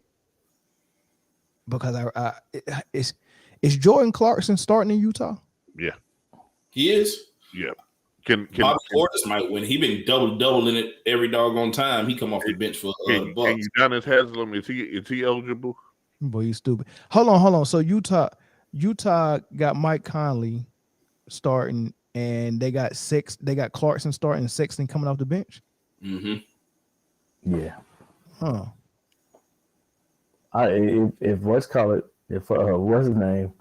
because is Jordan Clarkson starting in Utah? Yeah, he is. Yeah. Can Bobby Portis might win? He been doubling it every doggone time. He come off the bench for Bucks. Udonis Haslem, is he eligible? Boy, you stupid. Hold on. So Utah got Mike Conley starting, and they got Clarkson starting, Sexton coming off the bench. Mm-hmm. Yeah. Huh. If what's his name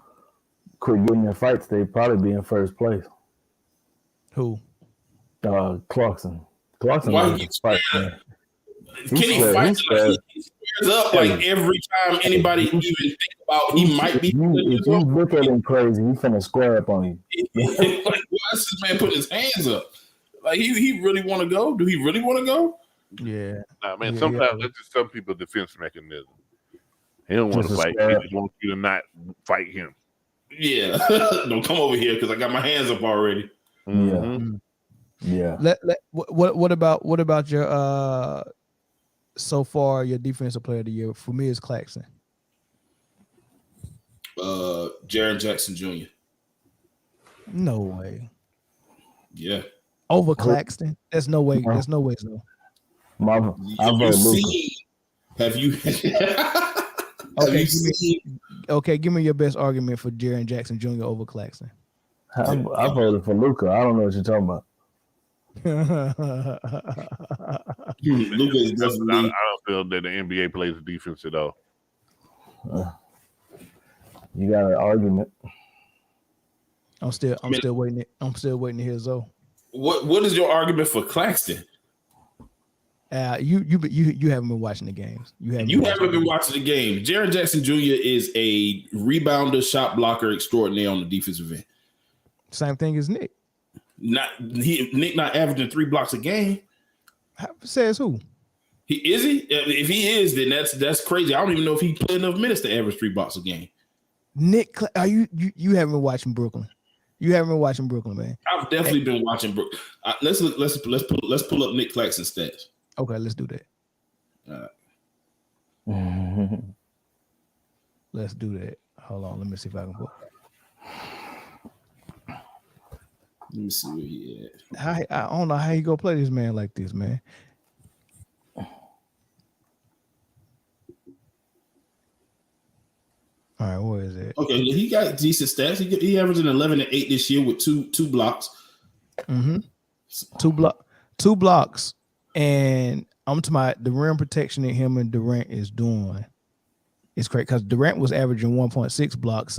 quit getting in fights, they'd probably be in first place. Who? Clarkson. Why he fight, man. Can he fight? He squares up like every time anybody even think about he might be. If you look at him crazy, he's finna square up on you. Like, why is this man putting his hands up? Like he really want to go? Do he really want to go? Yeah. Nah, man. Sometimes that's just some people's defense mechanism. He don't want to fight. He just wants you to not fight him. Yeah. Don't come over here because I got my hands up already. Mm-hmm. Yeah. What about your so far your defensive player of the year? For me, it's Claxton. Jaren Jackson Jr. No way. Yeah. Over Claxton? There's no way. There's no way. So. Have you? Give me your best argument for Jaren Jackson Jr. over Claxton. I voted for Luka. I don't know what you're talking about. Luka is definitely. I don't feel that the NBA plays defense at all. You got an argument. I'm still waiting. I'm still waiting to hear Zoe. What is your argument for Claxton? You haven't been watching the games. You haven't been watching the game. Jaren Jackson Jr. is a rebounder, shot blocker extraordinaire on the defensive end. Same thing as Nick. Nick not averaging 3 blocks a game. Says who? Is he? If he is, then that's crazy. I don't even know if he played enough minutes to average 3 blocks a game. Nick, are you haven't been watching Brooklyn? You haven't been watching Brooklyn, man. I've definitely been watching Brooklyn. Let's pull up Nick Claxton's stats. Okay, let's do that. Let's do that. Hold on, let me see if I can put. Let me see where he at. I don't know how you gonna play this man like this, man. All right, where is it? Okay, he got decent stats. He averaging 11 and 8 this year with two blocks. Mm-hmm. Two blocks And I'm talking about the rim protection that him and Durant is doing. It's great because Durant was averaging 1.6 blocks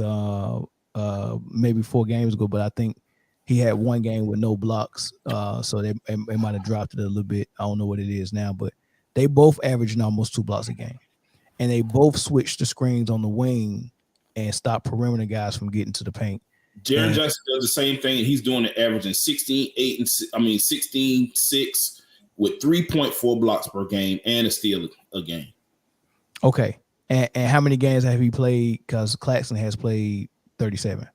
maybe 4 games ago, but I think he had one game with no blocks. So they might have dropped it a little bit. I don't know what it is now, but they both averaging almost 2 blocks a game. And they both switched the screens on the wing and stopped perimeter guys from getting to the paint. Jaren Jackson does the same thing, and he's doing it averaging 16-8 and 16-6 with 3.4 blocks per game and a steal a game. Okay. And how many games have he played? Because Claxton has played 37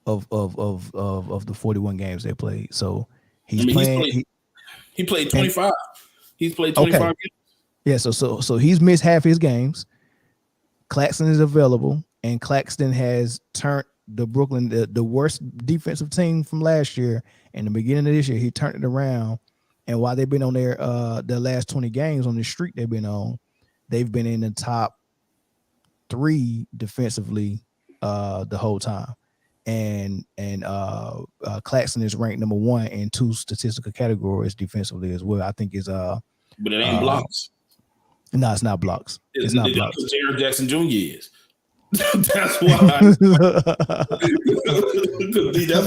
of the 41 games they played. So he's playing. He played 25. He's played 25 games. Yeah. So he's missed half his games. Claxton is available, and Claxton has turned the Brooklyn the worst defensive team from last year. In the beginning of this year, he turned it around. And while they've been on their last 20 games on the streak they've been on, they've been in the top 3 defensively the whole time. And Claxton is ranked number 1 in 2 statistical categories defensively as well. I think is but it ain't blocks. No, it's not blocks. It's not blocks. Jaren Jackson Jr. is. That's why. That's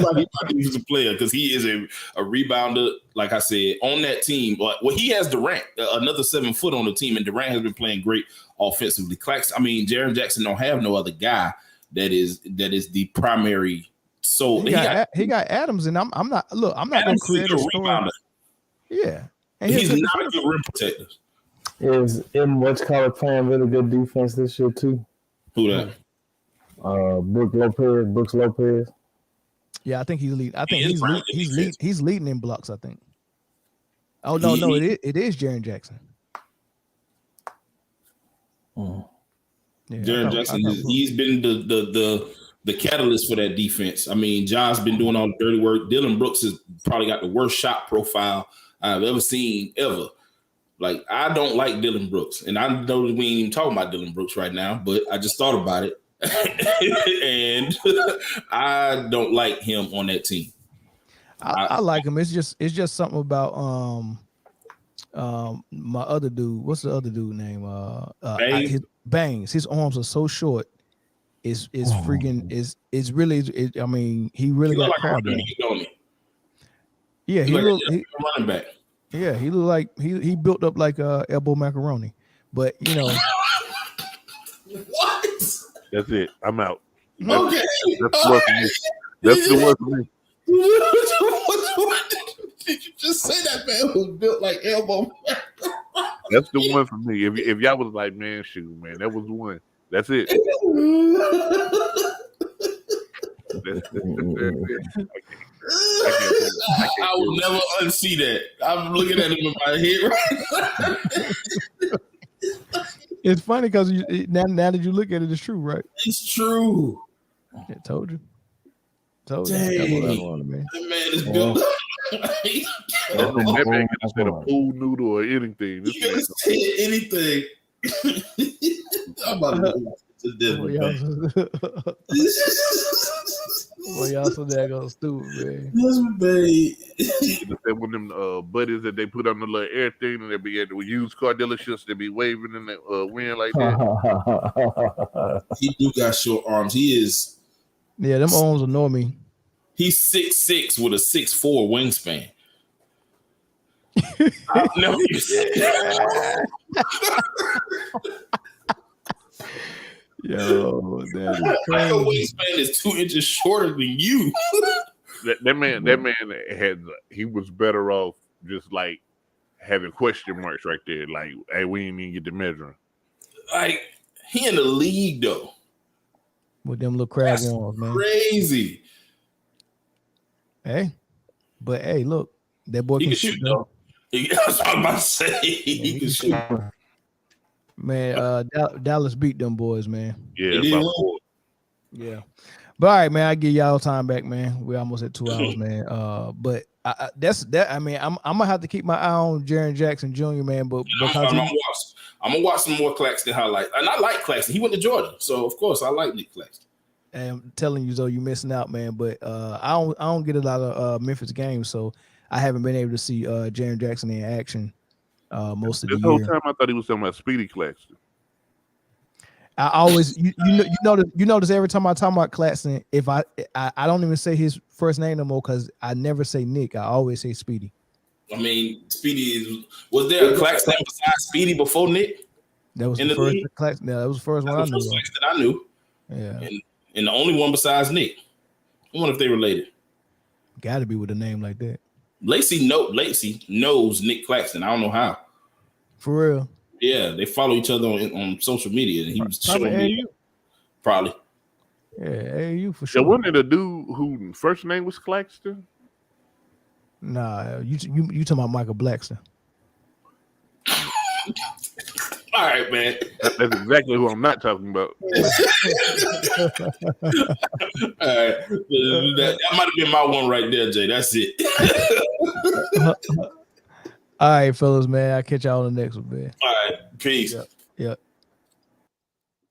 why he's a player, because he is a rebounder. Like I said, on that team. Well, he has Durant, another 7 foot on the team, and Durant has been playing great offensively. Jaren Jackson don't have no other guy that is the primary. So he got Adams, and I'm not going to create a story. Yeah, and he's not a good rim protector. Is in what's called playing really good defense this year too. Who that? Brooks Lopez. Yeah, I think he's leading. I think he's leading in blocks. I think. Oh no, it is Jaren Jackson. Oh. Yeah, Jaren Jackson he's been the catalyst for that defense. I mean, John's been doing all the dirty work. Dylan Brooks has probably got the worst shot profile I've ever seen ever. Like, I don't like Dylan Brooks. And I know we ain't even talking about Dylan Brooks right now, but I just thought about it. And I don't like him on that teame. I like him. It's just something about my other dude. What's the other dude name? Bangs. His arms are so short. It's freaking it's really I mean, he really got crowd. Yeah, he running back. Yeah, he looked like he built up like elbow macaroni, but you know. What? That's it. I'm out. Okay. That's the one for me. Did you just say that man was built like elbow? That's the one for me. If y'all was like, man, shoot, man, that was the one. That's it. I will never unsee that. I'm looking at him in my head right now. It's funny because now that you look at it, it's true, right? It's true. I told you. Dang. That man is built. That man could have said a pool noodle or anything. He could have said anything. I'm about to go to Denver. Well, y'all so daggone stupid, man. One of them buddies that they put on the little air thing, and they be at the used car dealerships, they be waving in the wind like that. He do got short arms. He is. Yeah, them arms annoy me. He's 6'6" with a 6'4" wingspan. I've never seen that. Yo, that is crazy. My wingspan is 2 inches shorter than you. that man he was better off just like having question marks right there. Like, hey, we ain't even get the measuring. Like, he in the league though. With them little crab arms, man. Crazy. Hey, but hey, look, that boy can shoot though. That's what I'm about to say. He can shoot. Man, Dallas beat them boys, man. Yeah, yeah. But all right, man, I give y'all time back, man. We're almost at 2 hours, man. But that's that. I mean, I'm gonna have to keep my eye on Jaren Jackson Jr., man. But I'm gonna watch some more Claxton highlights, and I like Claxton. He went to Georgia, so of course I like Nick Claxton. And I'm telling you, though, you're missing out, man. But I don't get a lot of Memphis games, so I haven't been able to see Jaron Jackson in action most of the This whole year. time I thought he was talking about Speedy Claxton. I always you notice every time I talk about Claxton, if I don't even say his first name no more because I never say Nick. I always say Speedy. I mean, was there a Claxton besides Speedy before Nick? That was In the the first league? Claxton. That was the first one I That's the knew. first Of. Claxton I knew. Yeah, And the only one besides Nick. I wonder if they related. got to be with a name like that. Lacey knows Nick Claxton. I don't know how. For real. Yeah, they follow each other on social media, and he was Probably showing me. AU. Probably. Yeah, AU for Yeah, sure. wasn't it a dude who first name was Claxton? Nah, you talking about Michael Blackson? All right, man. That's exactly who I'm not talking about. All right, that might have been my one right there, Jay. That's it. All right, fellas, man. I'll catch y'all on the next one, man. All right, peace. Yeah.